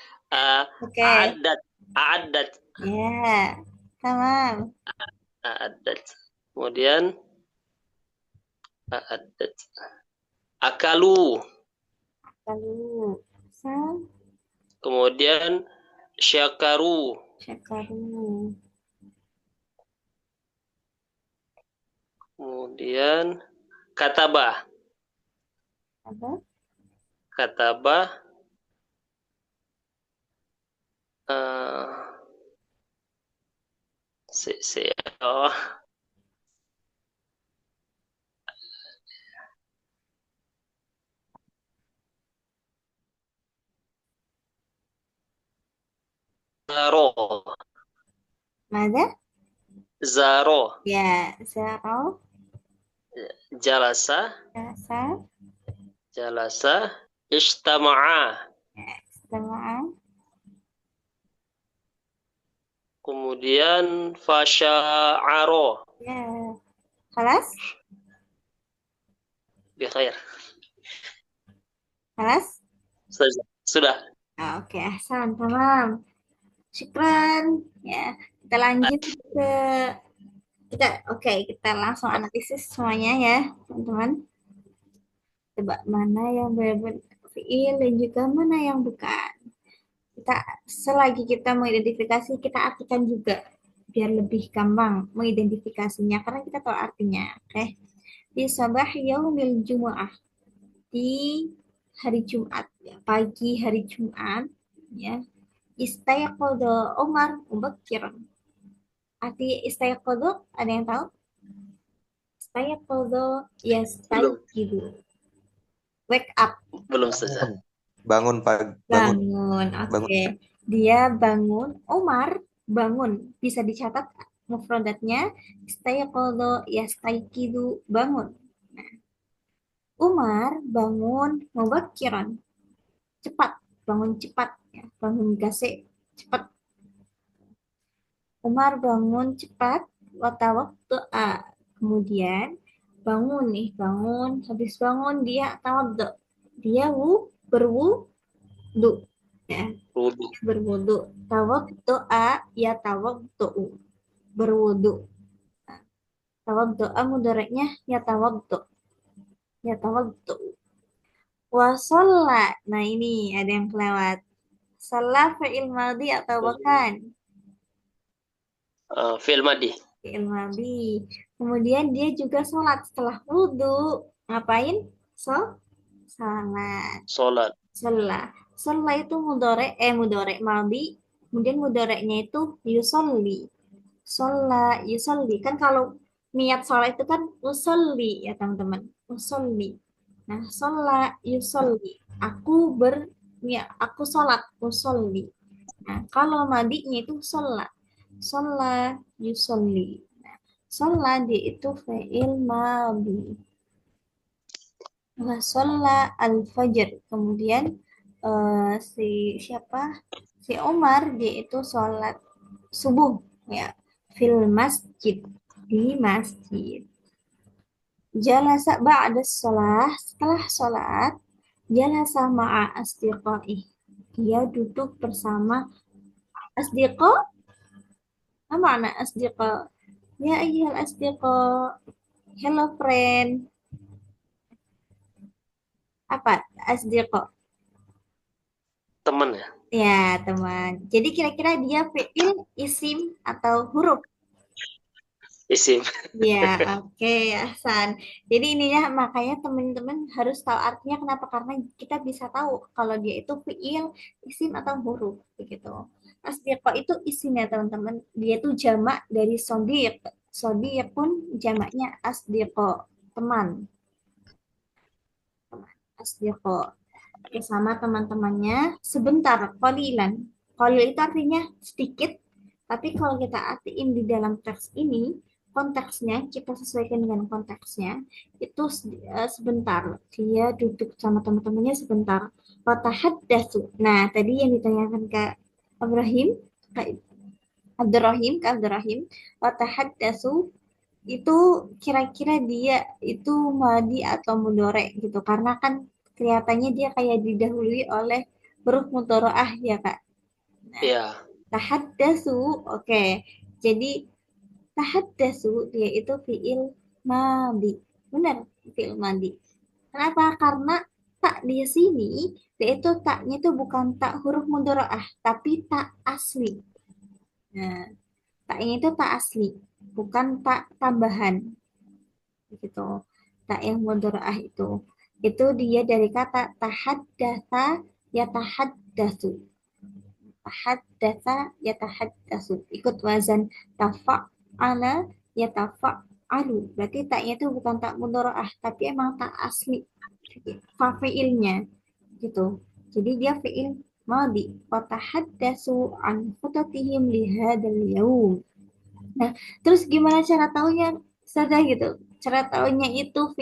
Oke. Adat. Adat. Ya, tamam. Adat. Kemudian adat. Akalu. Lalu, sal, Kemudian syakaru. syakaru. Kemudian katabah. Apa? Katabah. eh oh, zaro. Mada? Zaro. Ya, zaro, Jalasa. kasar, Jalasa. Ijtama'a. ya, setengah, Kemudian fasya'aro. ya. Halas? Bikhair. Halas? Sudah. Oke, Ahsan, tamam. Syukran. Ya, kita lanjut ke kita langsung analisis semuanya ya, teman-teman. Coba mana yang benar-benar fiil dan juga mana yang bukan. Kita selagi kita mengidentifikasi, kita artikan juga biar lebih gampang mengidentifikasinya karena kita tahu artinya. Oke. Di sabah yaumil jumu'ah, di hari Jumat, ya, pagi hari Jumat, ya. Istayaqadha Umar mubakiran. Arti istayaqadha ada yang tahu? Istayaqadha Belum. yastayqidu. Wake up. Belum saja. Bangun pagi, Bangun, bangun. oke. Dia bangun, Umar bangun. Bisa dicatat mufradatnya istayaqadha yastayqidu bangun. Nah, Umar bangun mubakiran. Cepat, bangun cepat ya. Bangun gase cepat. Umar bangun cepat watawaktu'a. Kemudian bangun nih, bangun. Habis bangun dia tawaddu. Dia berwudu. Ya, Rudu. berwudu. Tawaddu'a ya tawaddu'u. Berwudu. Tawaddu'a mudaraknya ya tawaddu. Ya tawaddu. Wasalla. Nah ini ada yang kelewat. Salah fi'il madhi atau bukan? Fi'il madhi. Fi'il madhi. Kemudian dia juga sholat setelah wudhu. Ngapain? Salat. Sholat. Sholat. Sholat itu mudore madhi. Kemudian mudoreknya itu yusolli. Sholat, yusolli. Kan kalau niat sholat itu kan usolli ya teman-teman. Usolli. Nah, sholat, yusolli. Aku sholat, usolli. Nah, kalau madinya itu sholat. Sholat, yusolli. Nah, sholat dia itu fi'il madi. Nah, sholat al-fajr. Kemudian siapa? Si Umar dia itu sholat subuh ya. Fil masjid. Di masjid. Jalasa ba'da sholat. Setelah sholat. Jalasa ma'a asdiqai. Dia duduk bersama asdiqa. Apa makna asdiqa? Ya ayyuhal asdiqa. Hello friend. Apa asdiqa? Teman ya. Ya, teman. Jadi kira-kira dia fi'il, isim, atau huruf? Isim. Ya, oke, Hasan. Jadi ininya makanya teman-teman harus tahu artinya kenapa? Karena kita bisa tahu kalau dia itu fiil, isim atau huruf begitu. Asdiqo itu isimnya teman-teman. Dia itu jamak dari sodiq. Sodiq pun jamaknya asdiqo, teman. Asdiqo. Bersama teman-temannya sebentar, qalilan. Qalil itu artinya sedikit, tapi kalau kita artiin di dalam teks ini, konteksnya kita sesuaikan dengan konteksnya, itu sebentar. Dia duduk sama teman-temannya sebentar. Watahaddatsu. Nah, tadi yang ditanyakan Kak Ibrahim, Kak Abdurrahim, watahaddatsu itu kira-kira dia itu madi atau mudore gitu karena kan kelihatannya dia kayak didahului oleh huruf mudoroah ya Kak. Nah, Ya, tahaddasu, oke. Jadi tahaddasu dia itu fiil madi. Benar, fiil madi. Kenapa? Karena tak di sini dia itu taknya itu bukan tak huruf mudoroah tapi tak asli. Nah, taknya itu tak asli, bukan tak tambahan. Gitu. Tak yang mudharaah itu dia dari kata tahaddatsa yatahaddatsu. Tahaddatsa yatahaddatsu. Ikut wazan tafa'ala yatafa'alu. Berarti taknya itu bukan tak mudharaah tapi emang tak asli. Fafiilnya gitu. Jadi dia fiil madi. Watahaddatsu an khutatihim lihadal yaum. Nah, terus gimana cara taunya saja gitu? Cara taunya itu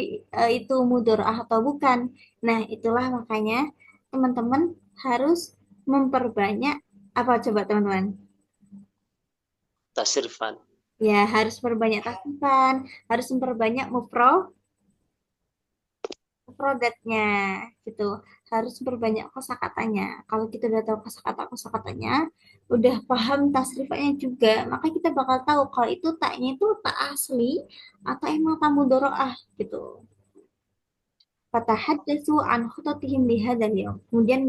itu mudorah atau bukan? Nah, itulah makanya teman-teman harus memperbanyak apa coba teman-teman? tasrifan. Ya, harus perbanyak tasrifan, harus memperbanyak mufrodatnya gitu. Harus memperbanyak kosakatanya. Kalau kita udah tahu kosakatanya, udah paham tasrifannya juga, maka kita bakal tahu kalau itu taknya itu tak asli atau emang tak mudoroah gitu. Fatahaddatsu an khutatihim di hadzal yaum. Kemudian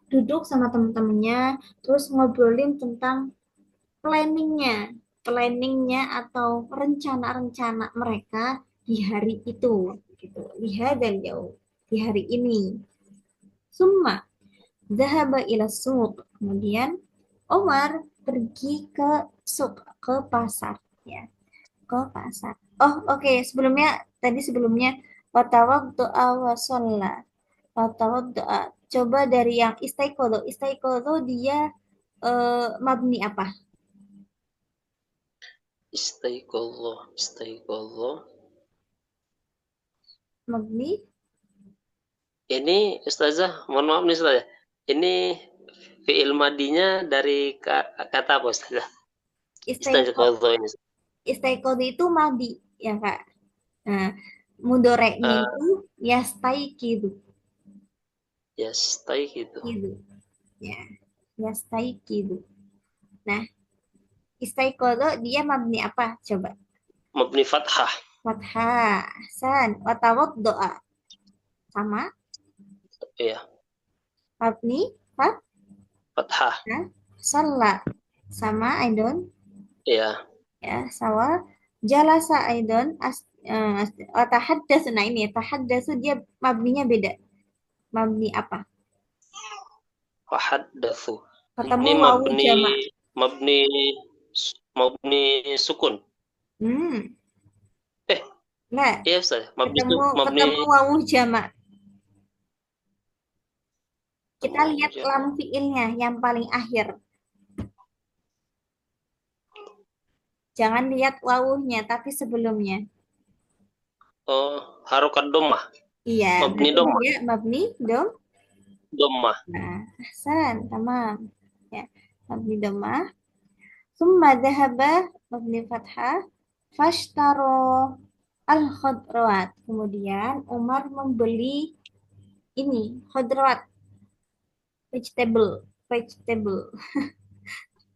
duduk sama teman-temannya, terus ngobrolin tentang planningnya, planningnya atau rencana-rencana mereka di hari itu, gitu. Di hadzal yaum, di hari ini. Summa zahaba ila suq. Kemudian Omar pergi ke suq, ke pasar, ya, ke pasar. Oh, oke. Sebelumnya watawaddo'a wa sholla. Watawaddo'a. Coba dari yang istaikodo. Istaikodo dia mabni apa? Istaiqallah, istaiqallah. Mabni Ini Ustazah, mohon maaf nih Ustazah. Ini fi'il madinya dari kata apa Ustazah? istaikodo. Istaiqallah ini. Istaikodo itu madi, ya Kak. Nah, mudoreknya Uh, itu yastaikidu. ya, stay gitu. Kidu. Ya, yastaikidu. Nah, istaikodo dia mabni apa? Coba. Mabni fathah. Fathah. San. Watawaddo'a. Sama. Iya, Mabni. fathah. Fathah. Sholla. Sama. Aidon. Iya, Ya, sawa. Jalasa Aidon. Tahaddasu. Nah ini. Tahaddasu dia mabninya beda. Mabni apa? wahaddatsu. Ketemu Ini wawu mabni jamak. mabni mabni sukun. Hmm. Eh, Nah, iya Ustaz. ketemu Mabni ketemu wawu jamak. Kita temu lihat lam jama. fiilnya yang paling akhir. Jangan lihat wawunya, tapi sebelumnya. Oh, harokat domah. Iya, Mabni berarti domah. dia mabni dom. Domah. Nah, ahsan, tamam. Ya, mabni domah. Summa dhahaba mabni fathah. Fashtaro al-khadrawat. Kemudian Umar membeli ini, khadrawat, vegetable.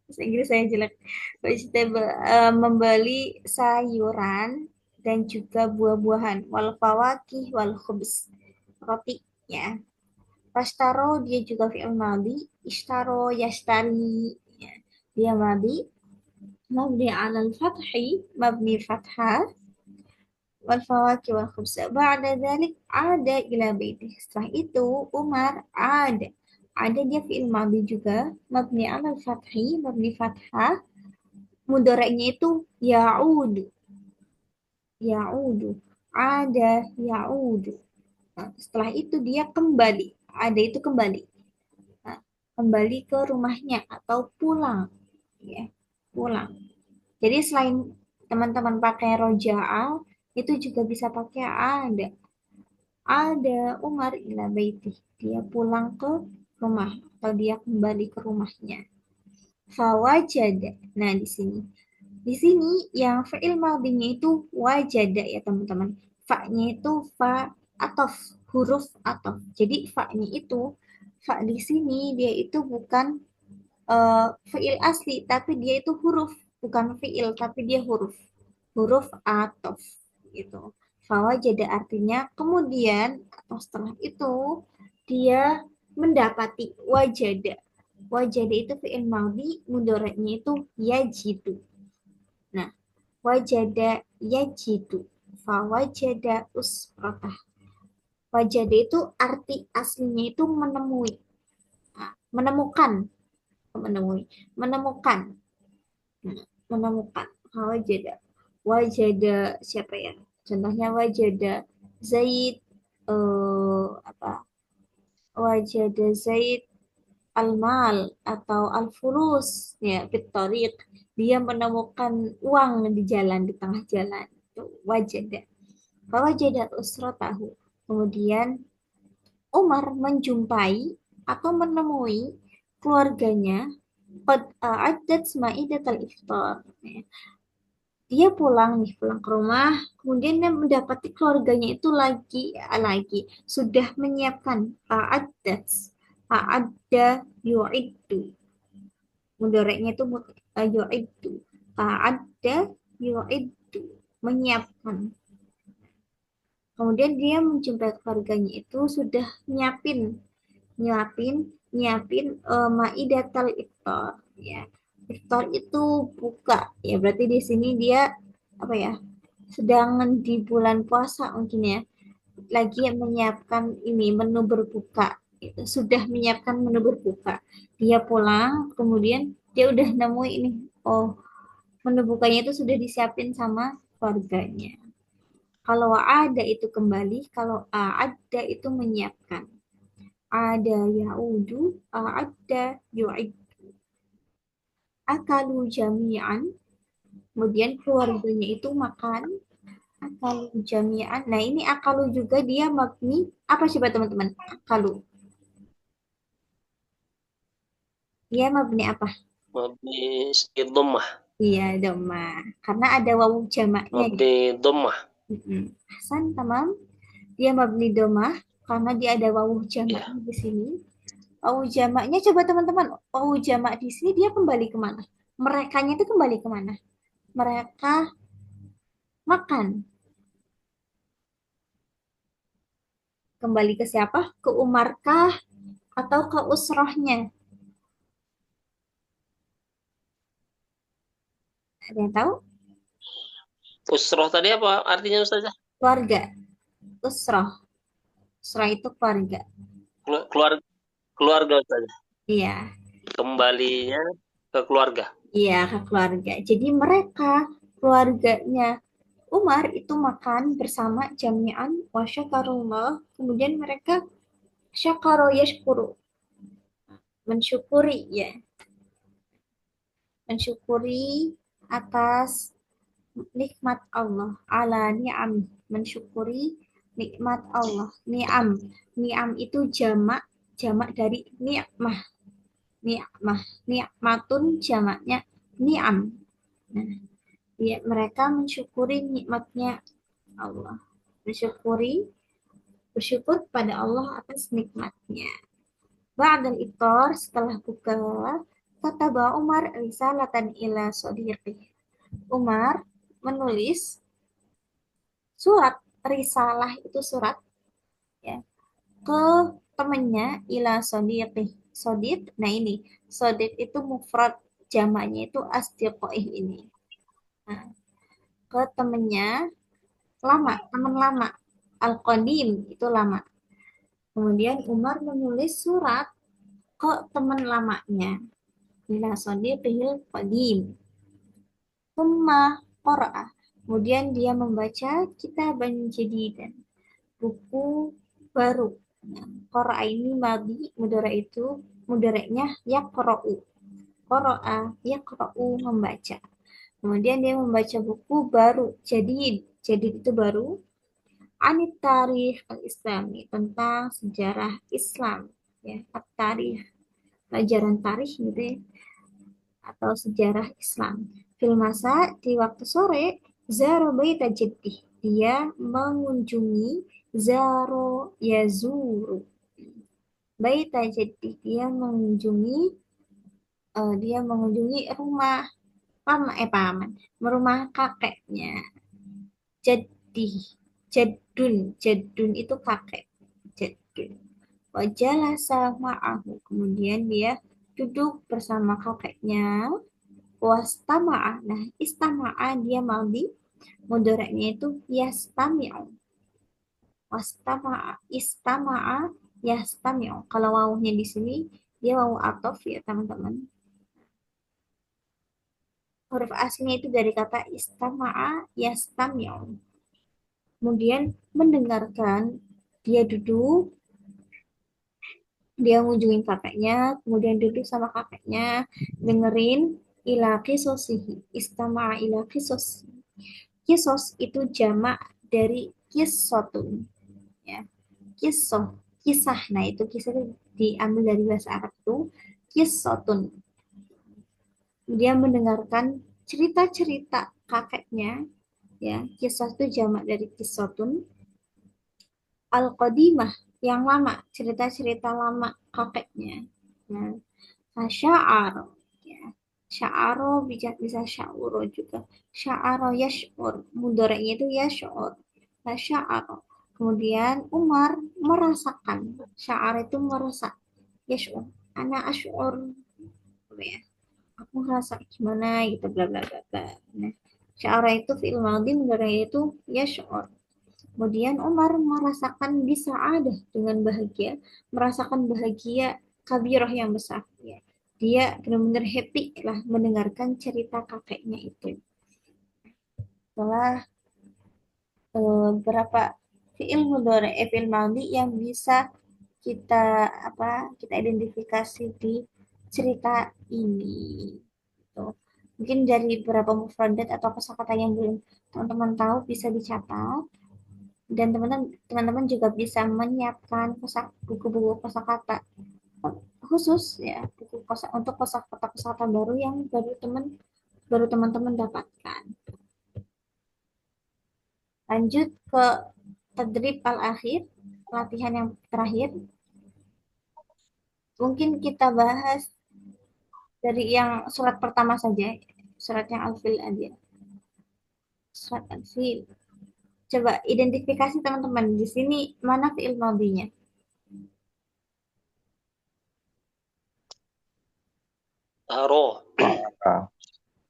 Bahasa Inggris saya jelek. Vegetable, membeli sayuran dan juga buah-buahan. Wal fawakih wal khubz. Roti, ya. Pastaro dia juga fi'il madhi. Ishtaro yashtari. Ya. Dia madhi. mabni alal fathi, mabni fathah, wal fawaki wal khubsa. Ba'da dzalik ada ila baiti. Setelah itu Umar ada. Ada dia fi'il madhi juga, mabni alal fathi, mabni fathah, mudhari'nya itu ya'udu. Ya'udu. Ada ya'udu. Nah, setelah itu dia kembali. Ada itu kembali. Nah, kembali ke rumahnya atau pulang, ya. Pulang. Jadi selain teman-teman pakai roja'ah, itu juga bisa pakai ada. Ada Umar ila baiti. Dia pulang ke rumah atau dia kembali ke rumahnya. Fawajada. Nah, di sini. Di sini yang fi'il madhinya itu wajada ya teman-teman. Fa-nya itu fa atof, huruf atof. Jadi fa-nya itu, fa di sini dia itu bukan fi'il asli, tapi dia itu huruf. Bukan fi'il, tapi dia huruf. Huruf atof gitu. Fawajada artinya kemudian atau setelah itu dia mendapati wajada. Wajada itu fi'il madhi, mudhari'nya itu yajidu. Nah, wajada yajidu. Fawajada usratah. Wajada itu arti aslinya itu menemui. Nah, menemukan. Menemui. Menemukan. Nah, menemukan. Wajada. Wajada siapa ya? Contohnya wajada Zaid apa? Wajada Zaid al-mal atau al-fulus ya fittoriq, dia menemukan uang di jalan, di tengah jalan. Itu wajada. Fawajada usratahu, kemudian Umar menjumpai atau menemui keluarganya, qad a'addat ma'idatal iftar, ya. Dia pulang nih, pulang ke rumah, kemudian dia mendapati keluarganya itu lagi sudah menyiapkan a'addat, a'adda yu'iddu, mudhari'nya itu yu'iddu, a'adda yu'iddu, menyiapkan. Kemudian dia menjumpai keluarganya itu sudah nyiapin nyiapin maidatal iftar, ya. Iftar itu buka, ya berarti di sini dia apa ya, sedang di bulan puasa mungkin ya, lagi menyiapkan ini menu berbuka, itu sudah menyiapkan menu berbuka. Dia pulang kemudian dia udah nemu ini, oh, menu bukanya itu sudah disiapin sama keluarganya. Kalau ada itu kembali, kalau ada itu menyiapkan. Ada yaudu, ada yu'id. Akalu jami'an, kemudian keluarganya itu makan. Akalu jami'an. Nah, ini akalu juga dia mabni. Apa coba teman-teman? Akalu. Dia mabni apa? Mabni dhammah. Iya, doma. Karena ada wawu jamaknya ya. Mabni dhammah. Hasan, tamam. Dia mabni doma karena dia ada wawu Ya. jamaknya di sini. Wawu jamaknya coba teman-teman. Wawu jamak di sini dia kembali kemana? Merekanya itu kembali kemana? Mereka makan. Kembali ke siapa? Ke Umarkah atau ke usrohnya? Ada yang tahu? Usroh tadi apa artinya Ustazah? Keluarga. Usroh. Usroh itu keluarga. Keluarga, keluarga Ustazah. Iya. Kembalinya ke keluarga. Iya, ke keluarga. Jadi mereka, keluarganya Umar itu makan bersama jami'an wa syakarullah. Kemudian mereka syakaro yashkuru. Mensyukuri ya. Mensyukuri atas nikmat Allah. Ala ni'am. Mensyukuri nikmat Allah. Ni'am. Ni'am itu jamak dari ni'mah. Ni'mah. Ni'matun jamaknya ni'am. Nah, ya, mereka mensyukuri nikmatnya Allah. Bersyukur pada Allah atas nikmatnya. Ba'dal iftar, setelah buka, kataba Umar risalatan ila sodiqih. Umar menulis surat, risalah itu surat ya, ke temannya ila sodiqih. Sodiq, nah ini, sodiq itu mufrad. jamaknya itu asdiqoih ini. Nah, ke temennya lama, teman lama. Al-Qadim itu lama. Kemudian Umar menulis surat ke teman lamanya. Ila sadiqihil qadim. Summa qara'a. Kemudian dia membaca kitaban jadidan. Buku baru. Nah, qara'a ini madi, mudara itu, mudaranya yaqra'u. Qara'a, yaqra'u membaca. Kemudian dia membaca buku baru, jadid itu baru, anit tarikh al-islami, tentang sejarah Islam, ya, tarikh, pelajaran tarikh gitu ya, atau sejarah Islam. Filmasa di waktu sore, zaro baita jaddih, dia mengunjungi, zaro yazuru, baita jaddih, dia mengunjungi rumah paman, rumah kakeknya. Jadi, jaddun itu kakek. Jaddun. Wajalasa ma'ahu. Kemudian dia duduk bersama kakeknya. Wastama'a. Nah, istama'a dia maldi. Mudoranya itu yastami'u. Wastama'a. Istama'a yastami'u. Kalau wawunya di sini, dia wawu atof ya teman-teman. Huruf aslinya itu dari kata istama'a yastami'u. Kemudian mendengarkan, dia duduk, dia ngunjungin kakeknya, kemudian duduk sama kakeknya, dengerin ila qisosihi, istama'a ila qisos. Kisos itu jamak dari kisotun, ya. Kisoh, kisah. Nah, itu kisah itu diambil dari bahasa Arab tuh kisotun. Dia mendengarkan cerita-cerita kakeknya, ya. Kisah itu jamak dari kisotun. Al-Qadimah, yang lama, cerita-cerita lama kakeknya. Nah, sya'ar, ya. Sya'aro bisa sya'uro juga. Sya'aro yash'ur, mudoranya itu yash'ur. Nah, sya'aro. Kemudian Umar merasakan. Sya'ar itu merasa. Yash'ur. Ana ash'ur. Ya. Aku ngerasa gimana gitu, bla bla bla bla. Nah, sya'ara itu fi'il madhi, mudoranya itu yash'ur. Kemudian Umar merasakan bisa ada dengan bahagia, merasakan bahagia kabirah yang besar. Ya. Dia benar-benar happy lah mendengarkan cerita kakeknya itu. Setelah berapa fiil mudhari, fiil madhi yang bisa kita kita identifikasi di cerita ini. Gitu. Mungkin dari beberapa mufradat atau kosakata yang belum teman-teman tahu bisa dicatat. Dan teman-teman juga bisa menyiapkan buku-buku kosakata khusus ya, buku untuk kosakata baru yang baru teman-teman dapatkan. Lanjut ke tadrib al-akhir, latihan yang terakhir. Mungkin kita bahas dari yang surat pertama saja, surat yang al-fil aja. Surat al-fil. Coba identifikasi teman-teman di sini mana fi'il madhinya. Taro,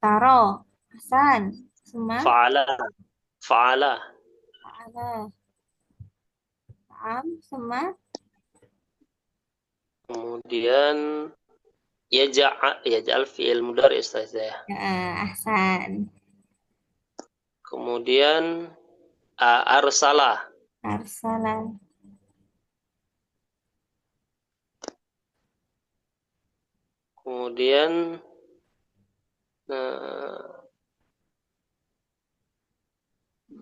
Taro, Hasan, Suma, fa'ala, fa'ala. Ta'ala, Ta'am, Suma, Kemudian yaj'al fi'il mudhari Ustaz ya. Ahsan, Kemudian arsala. Arsala, Kemudian uh,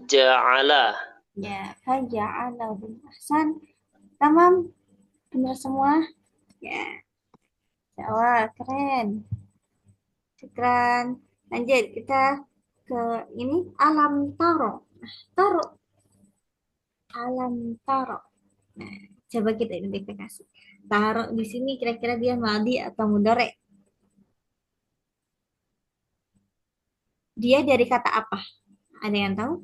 ja'ala. ya, faja'alahu. Ahsan, tamam, benar semua. Ya, Jawa, keren. Syukran. Lanjut, kita ke ini, alam taro. Taro, alam taro. Nah, coba kita identifikasi. Taro di sini kira-kira dia madi atau mudore? Dia dari kata apa? Ada yang tahu?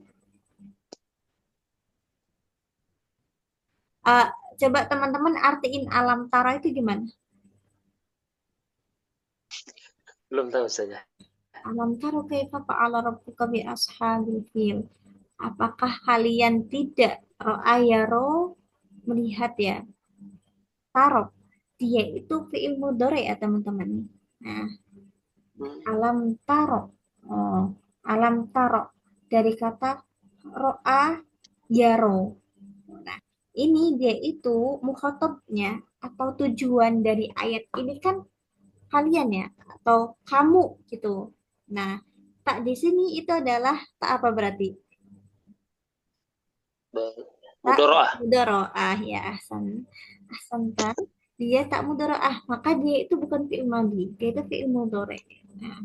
Uh, Coba teman-teman artiin alam tara itu gimana? Belum tahu saja. Alam taro kaifa fa'ala rabbuka bi ashabil fil. Apakah kalian tidak ro'a yaro melihat ya? Taro. Dia itu fi'il mudhari ya teman-teman. Nah, Hmm. alam taro. Oh, alam taro dari kata ro'a yaro. Nah, ini dia itu mukhatabnya atau tujuan dari ayat ini kan kalian ya atau kamu gitu. Nah, tak di sini itu adalah tak apa berarti? Tak Mudoroah. mudoroah ya ahsan. Ahsan kan? Dia tak mudoroah, maka dia itu bukan fi'il madhi, dia itu fi'il mudhari. Nah,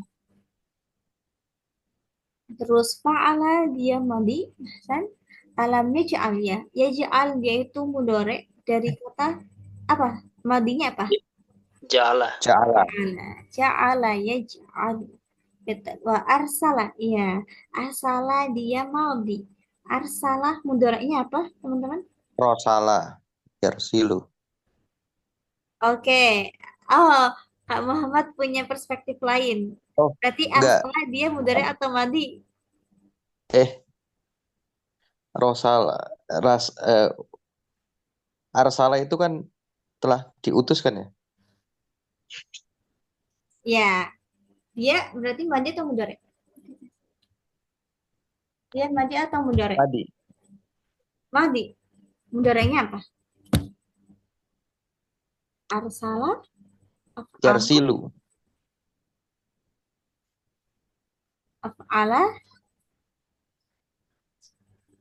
terus fa'ala dia madhi, ahsan. Alamnya ja'al ya. Ya ja'al dia itu mudhari dari kata apa? Madinya apa? Ja'ala. Ja'ala. Ja'ala. Ja'ala ya ja'al. Betul. Wa arsala, iya. Arsala dia maldi. Arsala mudaraknya apa, teman-teman? Rosala. Yarsilu. Oke. Oh, Kak Muhammad punya perspektif lain. Oh, Berarti enggak. arsala dia mudarak atau maldi? Eh, Rosala. Ras, Arsala itu kan telah diutus kan ya? Ya, dia berarti maldi atau mudarak? Dia maldi atau mudarak? Tadi. Maldi. Mudaraknya apa? Arsala, af'ala, Yarsilu. af'ala.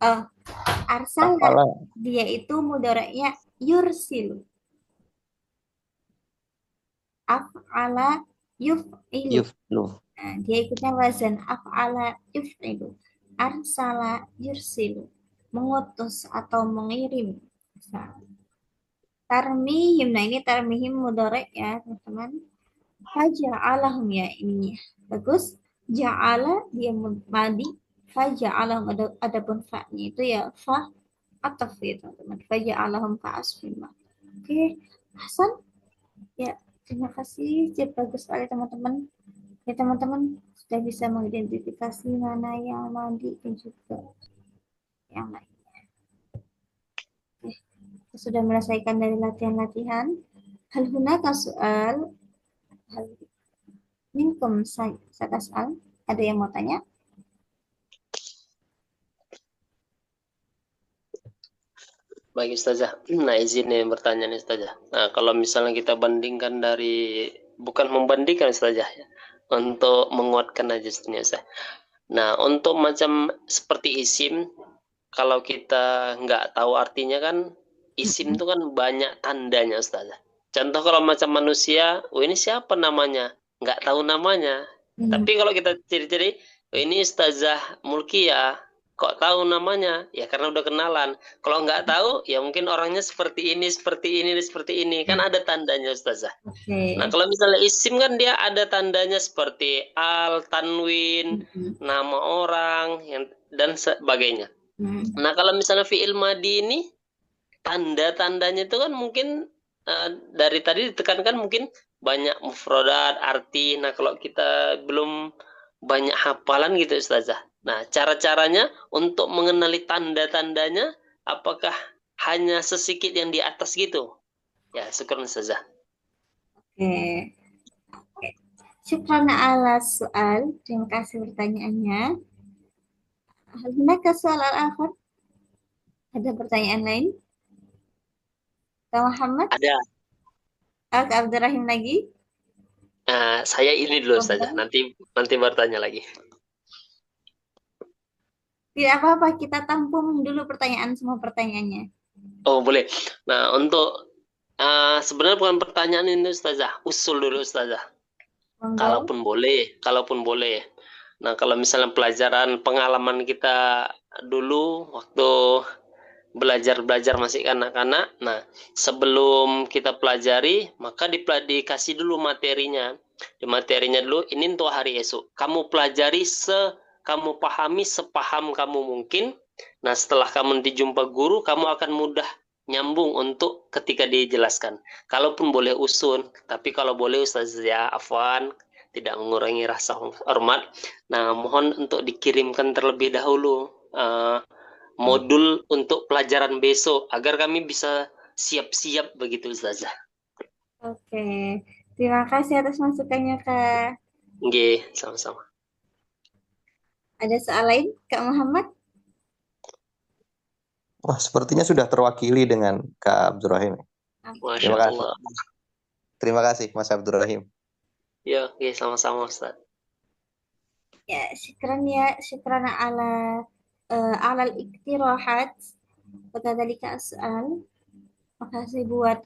Oh, arsala Afala. dia itu mudaraknya yursilu. Af'ala yuf'ilu. Yuflu. Nah, dia ikutnya wazan af'ala yuf'ilu. Arsala yursilu. Mengutus atau mengirim. Tarmihim. Nah, ini tarmihim mudhari ya, teman-teman. Faja'alahum ya ininya. Bagus. Ja'ala dia madi. Faja'alahum adapun fa-nya itu ya fa ataf ya, teman-teman. Faja'alahum fa'asfima. Oke, Hasan. Ya, terima kasih. Jadi bagus sekali teman-teman. Ya teman-teman sudah bisa mengidentifikasi mana yang mandi dan juga yang lain. Oke, kita sudah menyelesaikan dari latihan-latihan. Hal hunaka soal hal minkum saya soal. Ada yang mau tanya? Baik Ustazah. Nah, izin nih bertanya nih Ustazah. Nah, kalau misalnya kita bandingkan dari, bukan membandingkan Ustazah ya, untuk menguatkan aja sebenarnya Ustazah. Nah, untuk macam seperti isim, kalau kita nggak tahu artinya kan, isim itu kan banyak tandanya Ustazah. Contoh kalau macam manusia, oh ini siapa namanya? Nggak tahu namanya. Hmm. Tapi kalau kita ciri-ciri, oh ini Ustazah Mulkia, kok tahu namanya? Ya karena udah kenalan. Kalau nggak tahu, ya mungkin orangnya seperti ini, seperti ini, seperti ini. Kan ada tandanya Ustazah. Nah, Oke. kalau misalnya isim kan dia ada tandanya seperti al, tanwin, Hmm. nama orang, dan sebagainya. Hmm. Nah, kalau misalnya fi'il madi ini, tanda-tandanya itu kan mungkin dari tadi ditekankan mungkin banyak mufradat, arti. Nah, kalau kita belum banyak hafalan gitu Ustazah. Nah, cara-caranya untuk mengenali tanda-tandanya, apakah hanya sesikit yang di atas gitu? Ya, syukur Ustazah. Oke. Syukran ala soal. Terima kasih pertanyaannya. Hal hunaka soal al-akhir? Ada pertanyaan lain? Kak Muhammad? Ada. Kak Abdurrahim lagi? Saya ini dulu Ustazah, Boleh. nanti bertanya lagi. Tidak apa-apa, kita tampung dulu semua pertanyaannya. Oh, boleh. Nah, untuk sebenarnya bukan pertanyaan ini Ustazah, usul dulu Ustazah. Monggo. Kalaupun boleh. Nah, kalau misalnya pelajaran pengalaman kita dulu waktu belajar masih kanak-kanak, nah sebelum kita pelajari, maka dikasih dulu materinya. Di materinya dulu, ini untuk hari esok. Kamu pelajari kamu pahami sepaham kamu mungkin. Nah, setelah kamu dijumpa guru, kamu akan mudah nyambung untuk ketika dijelaskan. Kalaupun boleh usun, tapi kalau boleh Ustaz ya, afwan, tidak mengurangi rasa hormat. Nah, mohon untuk dikirimkan terlebih dahulu modul untuk pelajaran besok agar kami bisa siap-siap begitu Ustazah. Oke, terima kasih atas masukannya, Kak. Nggih, sama-sama. Ada soal lain, Kak Muhammad? Wah, sepertinya sudah terwakili dengan Kak Abdurrahim. Oke. Masya Terima kasih. Allah. Terima kasih Mas Abdurrahim. Ya, oke, sama-sama Ustaz. Ya, syukran alal iktirahat wa kadzalika as'al. Makasih buat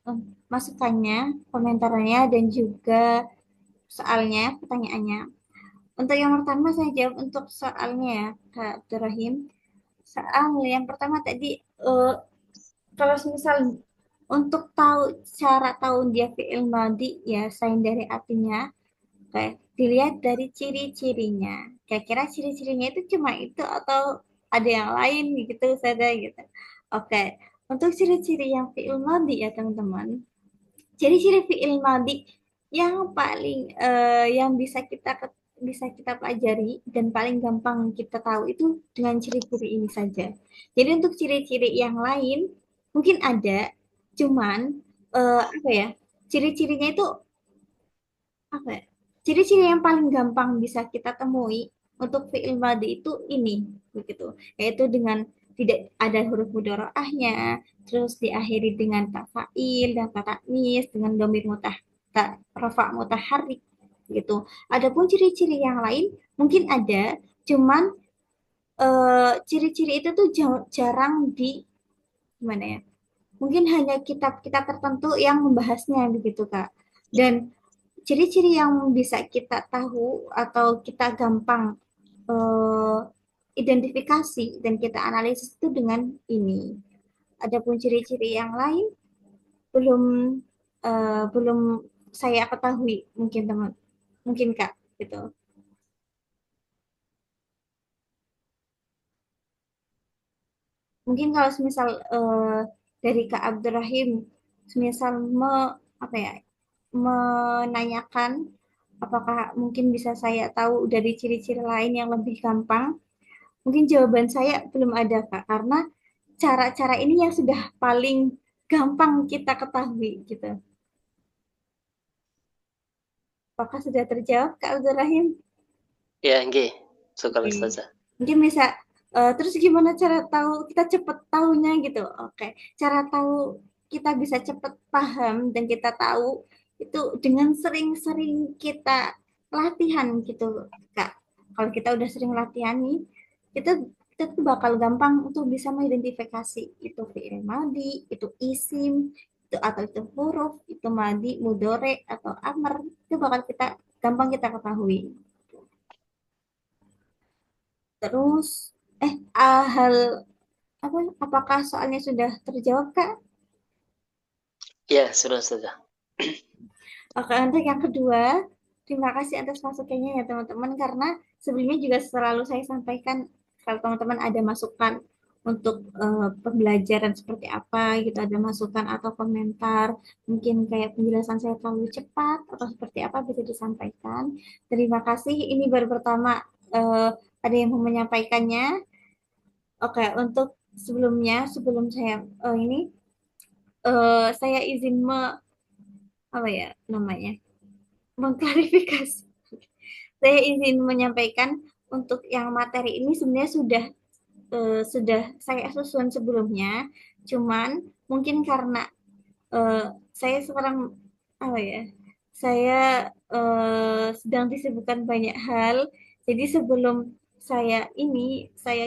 masukannya, komentarnya, dan juga soalnya, pertanyaannya. Untuk yang pertama saya jawab untuk soalnya ya, Kak Abdurrahim. Soal yang pertama tadi, kalau misal untuk tahu cara tahu dia fi'il madi ya selain dari artinya, kayak dilihat dari ciri-cirinya. Kira-kira ciri-cirinya itu cuma itu atau ada yang lain gitu saja gitu. Oke, untuk ciri-ciri yang fi'il madi ya teman-teman. Ciri-ciri fi'il madi yang paling yang bisa kita pelajari dan paling gampang kita tahu itu dengan ciri-ciri ini saja. Jadi untuk ciri-ciri yang lain mungkin ada, cuman apa ya? Ciri-cirinya itu apa ya? Ciri-ciri yang paling gampang bisa kita temui untuk fi'il madi itu ini begitu, yaitu dengan tidak ada huruf mudharaahnya, terus diakhiri dengan ta fa'il dan ta ta'nis dengan dhamir rafa mutaharrik gitu. Adapun ciri-ciri yang lain mungkin ada, cuman ciri-ciri itu tuh jarang di gimana ya? Mungkin hanya kitab-kitab tertentu yang membahasnya begitu, Kak. Dan ciri-ciri yang bisa kita tahu atau kita gampang eh, identifikasi dan kita analisis itu dengan ini. Adapun ciri-ciri yang lain belum belum saya ketahui mungkin teman, mungkin Kak gitu. Mungkin kalau semisal dari Kak Abdurrahim, semisal apa ya, menanyakan apakah mungkin bisa saya tahu dari ciri-ciri lain yang lebih gampang, mungkin jawaban saya belum ada, Kak, karena cara-cara ini yang sudah paling gampang kita ketahui gitu. Apakah sudah terjawab, Kak Abdul Rahim? Ya, nggih. Syukur Oke. Ustazah. Mungkin bisa terus gimana cara tahu kita cepet tahunya gitu. Oke. Cara tahu kita bisa cepet paham dan kita tahu itu dengan sering-sering kita latihan gitu, Kak. Kalau kita udah sering latihan nih, kita kita tuh bakal gampang untuk bisa mengidentifikasi itu fi'il madi, itu isim, itu atau itu huruf, itu madi, mudore atau amr, itu bakal gampang kita ketahui. Terus, hal apa? Apakah soalnya sudah terjawab, Kak? Ya, sudah Ustazah. Oke, untuk yang kedua, terima kasih atas masukannya ya teman-teman, karena sebelumnya juga selalu saya sampaikan kalau teman-teman ada masukan untuk pembelajaran seperti apa gitu, ada masukan atau komentar, mungkin kayak penjelasan saya terlalu cepat atau seperti apa bisa disampaikan. Terima kasih. Ini baru pertama ada yang mau menyampaikannya. Oke, untuk sebelum saya ini saya izin apa ya namanya mengklarifikasi. Saya izin menyampaikan untuk yang materi ini sebenarnya sudah saya susun sebelumnya, cuman mungkin karena saya sekarang apa ya, saya sedang disibukkan banyak hal, jadi sebelum saya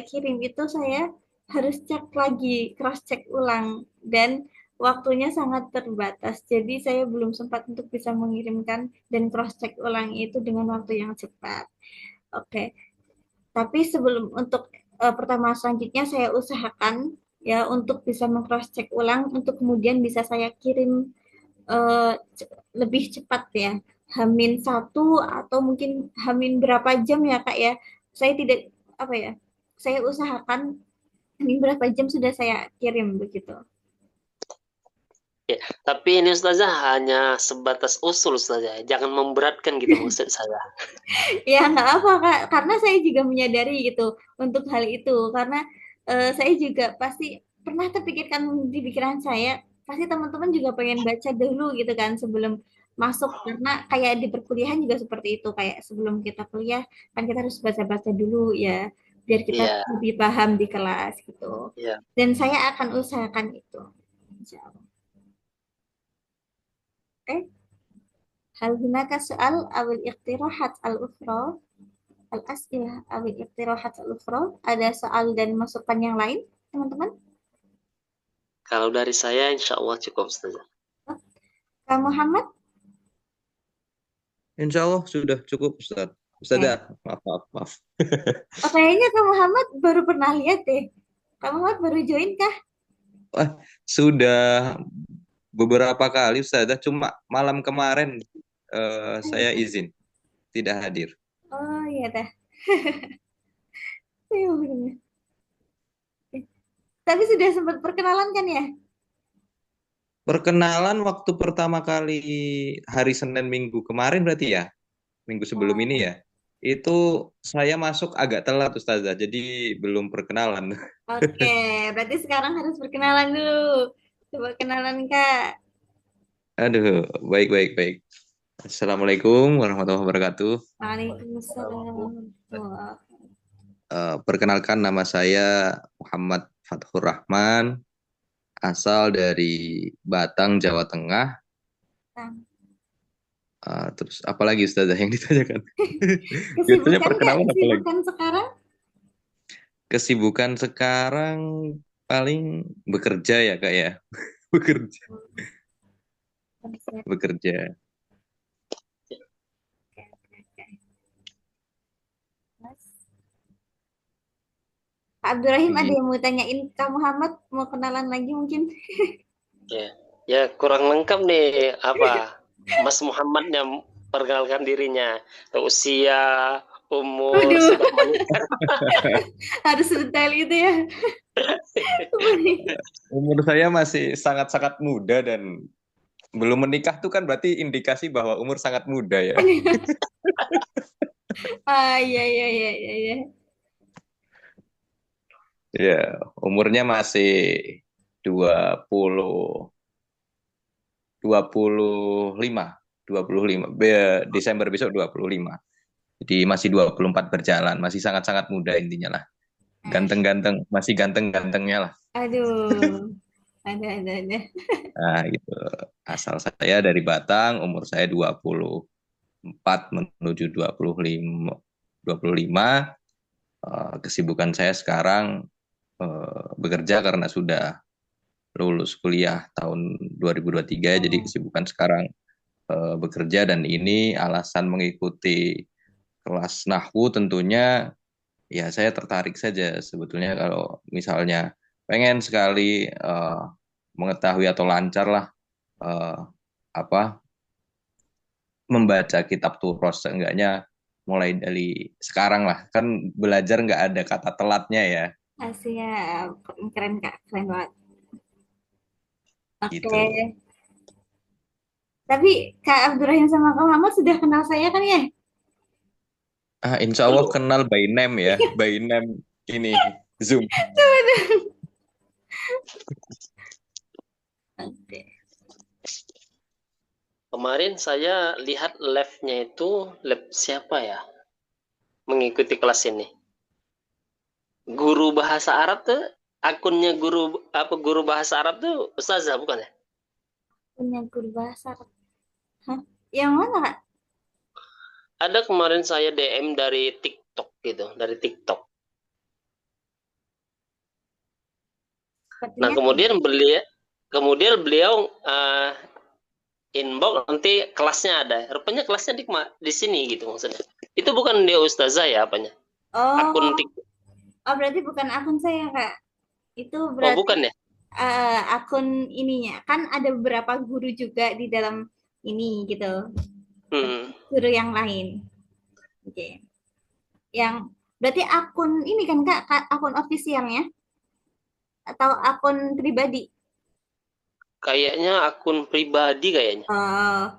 kirim itu saya harus cek lagi, cross check ulang, dan waktunya sangat terbatas. Jadi saya belum sempat untuk bisa mengirimkan dan cross check ulang itu dengan waktu yang cepat. Oke, tapi sebelum untuk pertemuan selanjutnya saya usahakan ya untuk bisa meng-cross check ulang untuk kemudian bisa saya kirim eh, lebih cepat ya. Hamin satu atau mungkin hamin berapa jam ya Kak ya. Saya tidak apa ya. Saya usahakan hamin berapa jam sudah saya kirim begitu. Tapi ini Ustazah hanya sebatas usul Ustazah. Jangan memberatkan gitu maksud saya. Ya nggak apa Kak, karena saya juga menyadari gitu untuk hal itu, karena saya juga pasti pernah terpikirkan di pikiran saya, pasti teman-teman juga pengen baca dulu gitu kan sebelum masuk, karena kayak di perkuliahan juga seperti itu, kayak sebelum kita kuliah kan kita harus baca-baca dulu ya, biar kita Iya, lebih paham di kelas gitu. iya. Dan saya akan usahakan itu. Insya Allah. Oke, hal hunaka soal awal iqtirahat al-ukhra. Al-as'ilah awil iqtirahat al-ukhra. Ada soal dan masukan yang lain, teman-teman? Kalau dari saya insya Allah cukup Ustazah. Kak Muhammad? Insya Allah sudah cukup Ustaz. Oke. Ustazah, maaf, maaf, maaf. Oh, kayaknya Kak Muhammad baru pernah lihat deh. Kak Muhammad baru join kah? Wah, sudah beberapa kali Ustazah, cuma malam kemarin saya izin tidak hadir. Oh iya dah. Iya, bener. Tapi sudah sempat perkenalan kan ya? Perkenalan waktu pertama kali hari Senin minggu kemarin berarti ya, minggu sebelum ini Oh, ya. Itu saya masuk agak telat Ustazah, jadi belum perkenalan. oke, berarti sekarang harus perkenalan dulu. Coba kenalan Kak. Aduh, baik, baik, baik. Assalamualaikum warahmatullahi wabarakatuh. Waalaikumsalam. Wah, Perkenalkan nama saya Muhammad Fathur Rahman, asal dari Batang, Jawa Tengah. Kang. Terus apalagi Ustazah yang ditanyakan? Biasanya Kesibukan Kak, perkenalan apa lagi? kesibukan sekarang? Kesibukan sekarang paling bekerja ya Kak ya. Bekerja, Oke, bekerja. oke, oke. Mas. Kak Abdurrahim ada Iya. yang mau tanyain Kak Muhammad, mau kenalan lagi mungkin? Ya, ya kurang lengkap nih apa Mas Muhammadnya perkenalkan dirinya, usia, umur Waduh, sudah menikah. harus detail itu ya. Umur saya masih sangat-sangat muda dan belum menikah tuh kan berarti indikasi bahwa umur sangat muda ya. Ah, iya, iya, iya, iya, iya. Ya, umurnya masih dua puluh 25, 25. Desember besok 25. Jadi masih 24 berjalan, masih sangat-sangat muda intinya lah. Ganteng-ganteng, masih ganteng-gantengnya lah. Aduh, ada. Nah, gitu. Asal saya dari Batang, umur saya 24 menuju 25. Kesibukan saya sekarang bekerja karena sudah lulus kuliah tahun 2023, jadi Oh, kesibukan sekarang bekerja, dan ini alasan mengikuti kelas Nahwu tentunya. Ya, saya tertarik saja sebetulnya kalau misalnya pengen sekali mengetahui atau lancar lah eh, apa membaca kitab Turos, seenggaknya mulai dari sekarang lah. Kan belajar nggak ada kata telatnya ya, siap. Keren Kak, keren banget. Oke, gitu. tapi Kak Abdurrahim sama Kak Muhammad sudah kenal saya kan ya? Insya Allah Belum. kenal by name ya, by name ini Zoom. Oke. Kemarin saya lihat live-nya itu live siapa ya? Mengikuti kelas ini. Guru bahasa Arab tuh akunnya guru bahasa Arab tuh Ustazah bukan ya? Punya guru bahasa. Hah? Yang mana Kak? Ada kemarin saya DM dari TikTok gitu, dari TikTok. Nah, Sepertinya kemudian beliau inbox nanti kelasnya ada. Rupanya kelasnya di sini gitu maksudnya. Itu bukan dia Ustazah ya apanya? Akun oh, TikTok. oh berarti bukan akun saya Kak. Itu Oh, berarti bukan ya? akun ininya. Kan ada beberapa guru juga di dalam ini gitu. Hmm. Guru yang lain. Oke. Yang berarti akun ini kan Kak, akun ofisialnya atau akun pribadi? kayaknya akun pribadi kayaknya. Oh,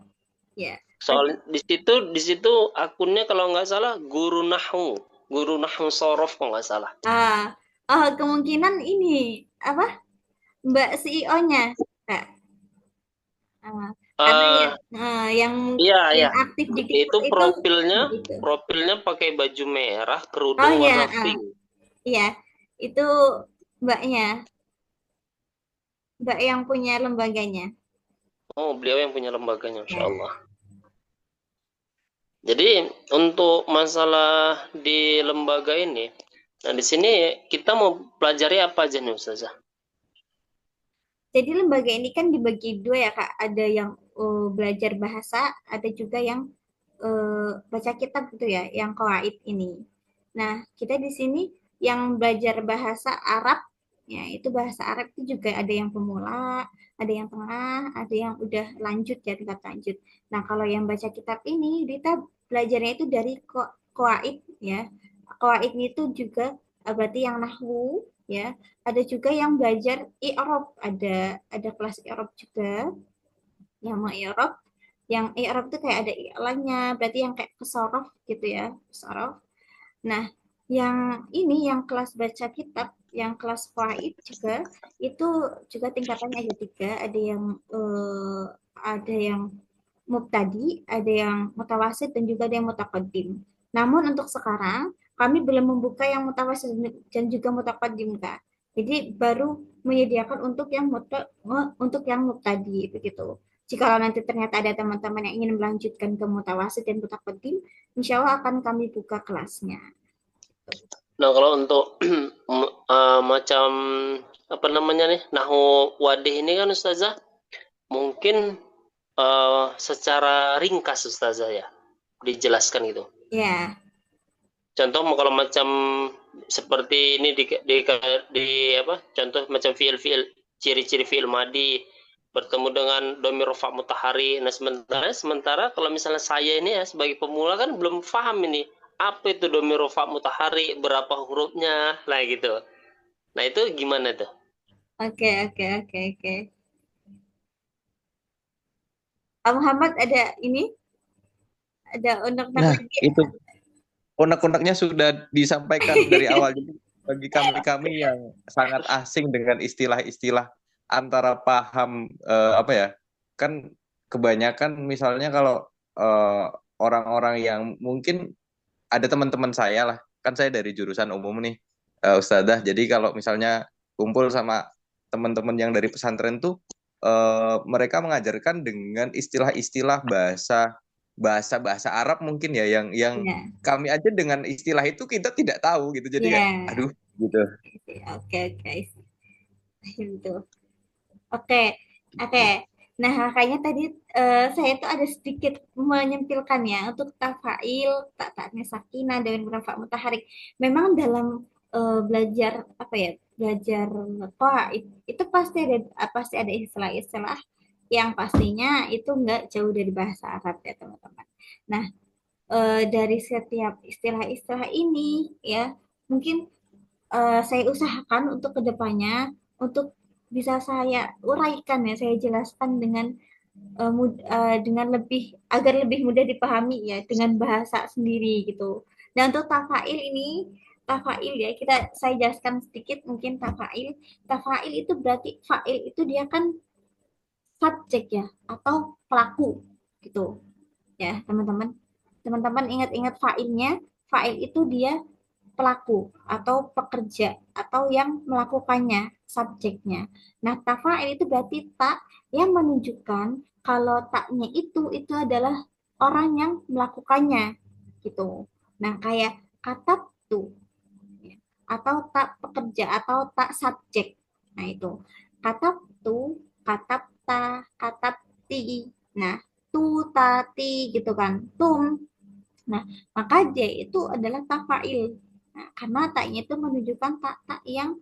ya. Soal di situ akunnya kalau nggak salah guru nahu sorof kalau nggak salah. Kemungkinan ini apa? Mbak CEO-nya, Kak. Ah, karena Eh yang iya yang iya, aktif di itu TikTok itu itu. profilnya pakai baju merah, Oh kerudung ya, warna pink. iya. Itu mbaknya, mbak yang punya lembaganya. Oh, beliau yang punya lembaganya, Masya Ya. Allah. Jadi untuk masalah di lembaga ini, nah di sini kita mau pelajari apa aja nih Ustazah? Jadi lembaga ini kan dibagi dua ya Kak. Ada yang belajar bahasa, ada juga yang baca kitab gitu ya, yang qawaid ini. Nah, kita di sini yang belajar bahasa Arab, ya itu bahasa Arab itu juga ada yang pemula, ada yang tengah, ada yang udah lanjut ya tingkat lanjut. Nah, kalau yang baca kitab ini, kita belajarnya itu dari qawaid ya. Qawaid itu juga berarti yang nahwu ya. Ada juga yang belajar i'rab, ada kelas i'rab juga yang mau i'rab. Yang i'rab itu kayak ada i'lanya, berarti yang kayak kesorof gitu ya, kesorof. Nah, yang ini yang kelas baca kitab, yang kelas faid juga itu juga tingkatannya ada tiga, ada yang mubtadi, ada yang mutawasid dan juga ada yang mutaqaddim. Namun untuk sekarang kami belum membuka yang mutawasid dan juga mutaqaddim Kak. Jadi baru menyediakan untuk yang mubtadi begitu. Jika nanti ternyata ada teman-teman yang ingin melanjutkan ke mutawasid dan mutaqaddim, insya Allah akan kami buka kelasnya. Nah kalau untuk macam apa namanya nih nahu wadih ini kan Ustazah mungkin secara ringkas Ustazah ya dijelaskan gitu. Ya, Contoh kalau macam seperti ini di apa? Contoh macam fiil-fiil ciri-ciri fiil madi bertemu dengan domir rofa mutahari. Nah sementara kalau misalnya saya ini ya sebagai pemula kan belum paham ini apa itu domir rofa mutahari, berapa hurufnya, lah gitu. Nah itu gimana tuh? oke, oke, oke, oke. Pak Muhammad ada ini, ada unek-unek Nah, lagi. itu unek-uneknya sudah disampaikan dari awal. Jadi bagi kami-kami yang sangat asing dengan istilah-istilah antara paham apa ya, kan kebanyakan misalnya kalau eh, orang-orang yang mungkin ada teman-teman saya lah, kan saya dari jurusan umum nih, Ustadzah. Jadi kalau misalnya kumpul sama teman-teman yang dari pesantren tuh, mereka mengajarkan dengan istilah-istilah bahasa Arab mungkin ya, yang Ya, kami aja dengan istilah itu kita tidak tahu gitu. Jadi kayak, ya, aduh, gitu. oke, oke, itu. Oke, oke. Nah, makanya tadi saya tuh ada sedikit menyempilkan ya untuk tafail, taknya sakinah dan rafa mutaharik. Memang dalam belajar apa ya, belajar itu pasti ada istilah-istilah yang pastinya itu nggak jauh dari bahasa Arab ya teman-teman. Nah, dari setiap istilah-istilah ini ya mungkin saya usahakan untuk kedepannya untuk bisa saya uraikan ya, saya jelaskan dengan lebih agar lebih mudah dipahami ya dengan bahasa sendiri gitu. Dan untuk tafail ya saya jelaskan sedikit mungkin tafail. Tafail itu berarti fa'il itu dia kan subjek ya atau pelaku gitu ya teman-teman. Teman-teman ingat-ingat fa'ilnya, fa'il itu dia pelaku atau pekerja atau yang melakukannya, subjeknya. Nah, tafa'il itu berarti tak yang menunjukkan kalau taknya itu adalah orang yang melakukannya gitu. Nah, kayak kata tuh atau tak pekerja atau tak subjek. Nah, itu kata tuh, kata ta, kata ti. Nah, tu, tati gitu kan. Tum. Nah, maka dia itu adalah tafail. Nah, karena taknya itu menunjukkan tak yang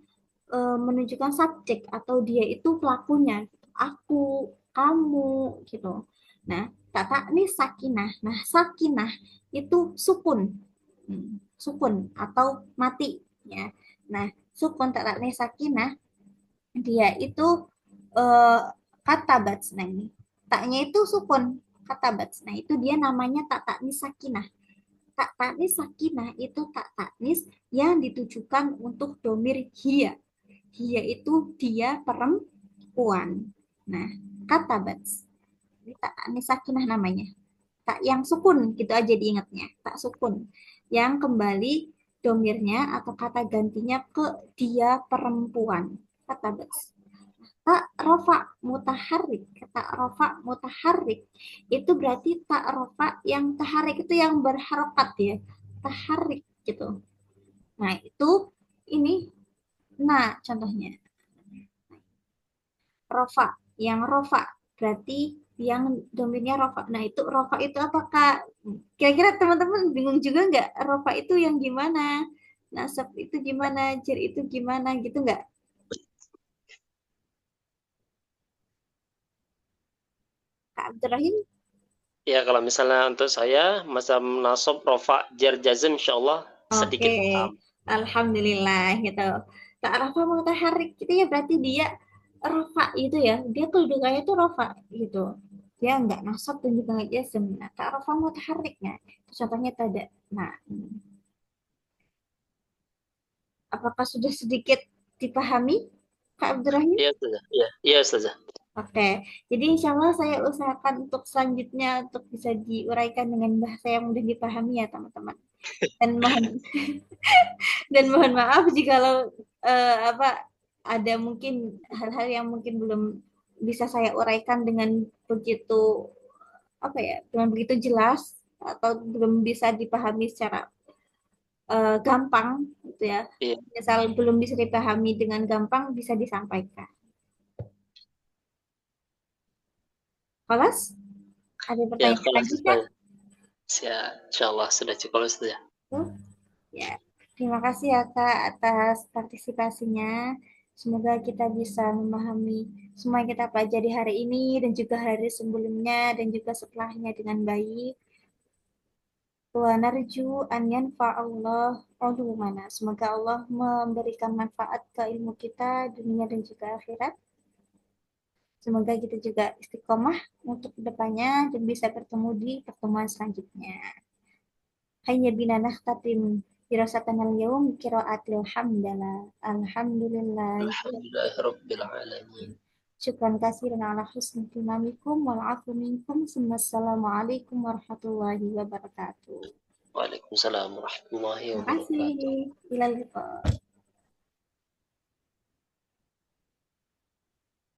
menunjukkan subjek atau dia itu pelakunya. Aku, kamu gitu. Nah, tak ini sakinah. Nah, sakinah itu sukun. Sukun atau mati ya. Nah, sukun tak ini sakinah dia itu eh, Katabats. Nah ini taknya itu sukun. Katabats. Nah itu dia namanya tak taknis sakinah. Tak taknis sakinah itu tak taknis yang ditujukan untuk domir hia. Hia itu dia perempuan. Nah, katabats. Ini tak taknis sakinah namanya. Tak yang sukun, gitu aja diingatnya. Tak sukun. Yang kembali domirnya atau kata gantinya ke dia perempuan. Katabats. Tak rofa mutaharik. Tak rofa mutaharik. Itu berarti tak rofa yang taharik itu yang berharokat ya. Taharik gitu. Nah, itu ini. Nah, contohnya. Rofa. Yang rofa. Berarti yang dominnya rofa. Nah, itu rofa itu apakah? Kira-kira teman-teman bingung juga nggak? Rofa itu yang gimana? Nasab itu gimana? Jar itu gimana? Gitu nggak? Kak Abdurrahim? Ya kalau misalnya untuk saya mazhab nasab rofa jar jazm insyaallah Oke, sedikit paham. alhamdulillah gitu. Tak rafa mutaharik itu ya berarti dia rafa itu ya, dia kedudukannya itu rafa gitu. Dia nggak nasab dan juga nggak jazm. Nah, tak rafa mutahariknya itu contohnya tada. Nah, apakah sudah sedikit dipahami, Kak Abdurrahim? Iya Ustazah. Iya, iya Ustazah. Oke, jadi insya Allah saya usahakan untuk selanjutnya untuk bisa diuraikan dengan bahasa yang mudah dipahami ya teman-teman. Dan mohon dan mohon maaf jika apa ada mungkin hal-hal yang mungkin belum bisa saya uraikan dengan begitu apa ya dengan begitu jelas atau belum bisa dipahami secara gampang gitu ya. Iya. Misal belum bisa dipahami dengan gampang bisa disampaikan. Kelas ada Ya pertanyaan kalau lagi Kak? Ustazah. Ya, insyaallah sudah cukup Ustazah. Tuh, ya. Terima kasih ya Kak atas partisipasinya. Semoga kita bisa memahami semua yang kita pelajari hari ini dan juga hari sebelumnya dan juga setelahnya dengan baik. Wa narju an yanfa'allah ulumana. Semoga Allah memberikan manfaat ke ilmu kita dunia dan juga akhirat. Semoga kita juga istiqomah untuk kedepannya dan bisa bertemu di pertemuan selanjutnya. Hanya bina nakhtatim dirasatan al-yawm qiraatil hamdala. Alhamdulillah. Alhamdulillahirabbil alamin. Syukran kasiran ala husni timamikum wal afu minkum. Assalamualaikum warahmatullahi wabarakatuh. Waalaikumsalam warahmatullahi Terima kasih. wabarakatuh. Ilal liqa.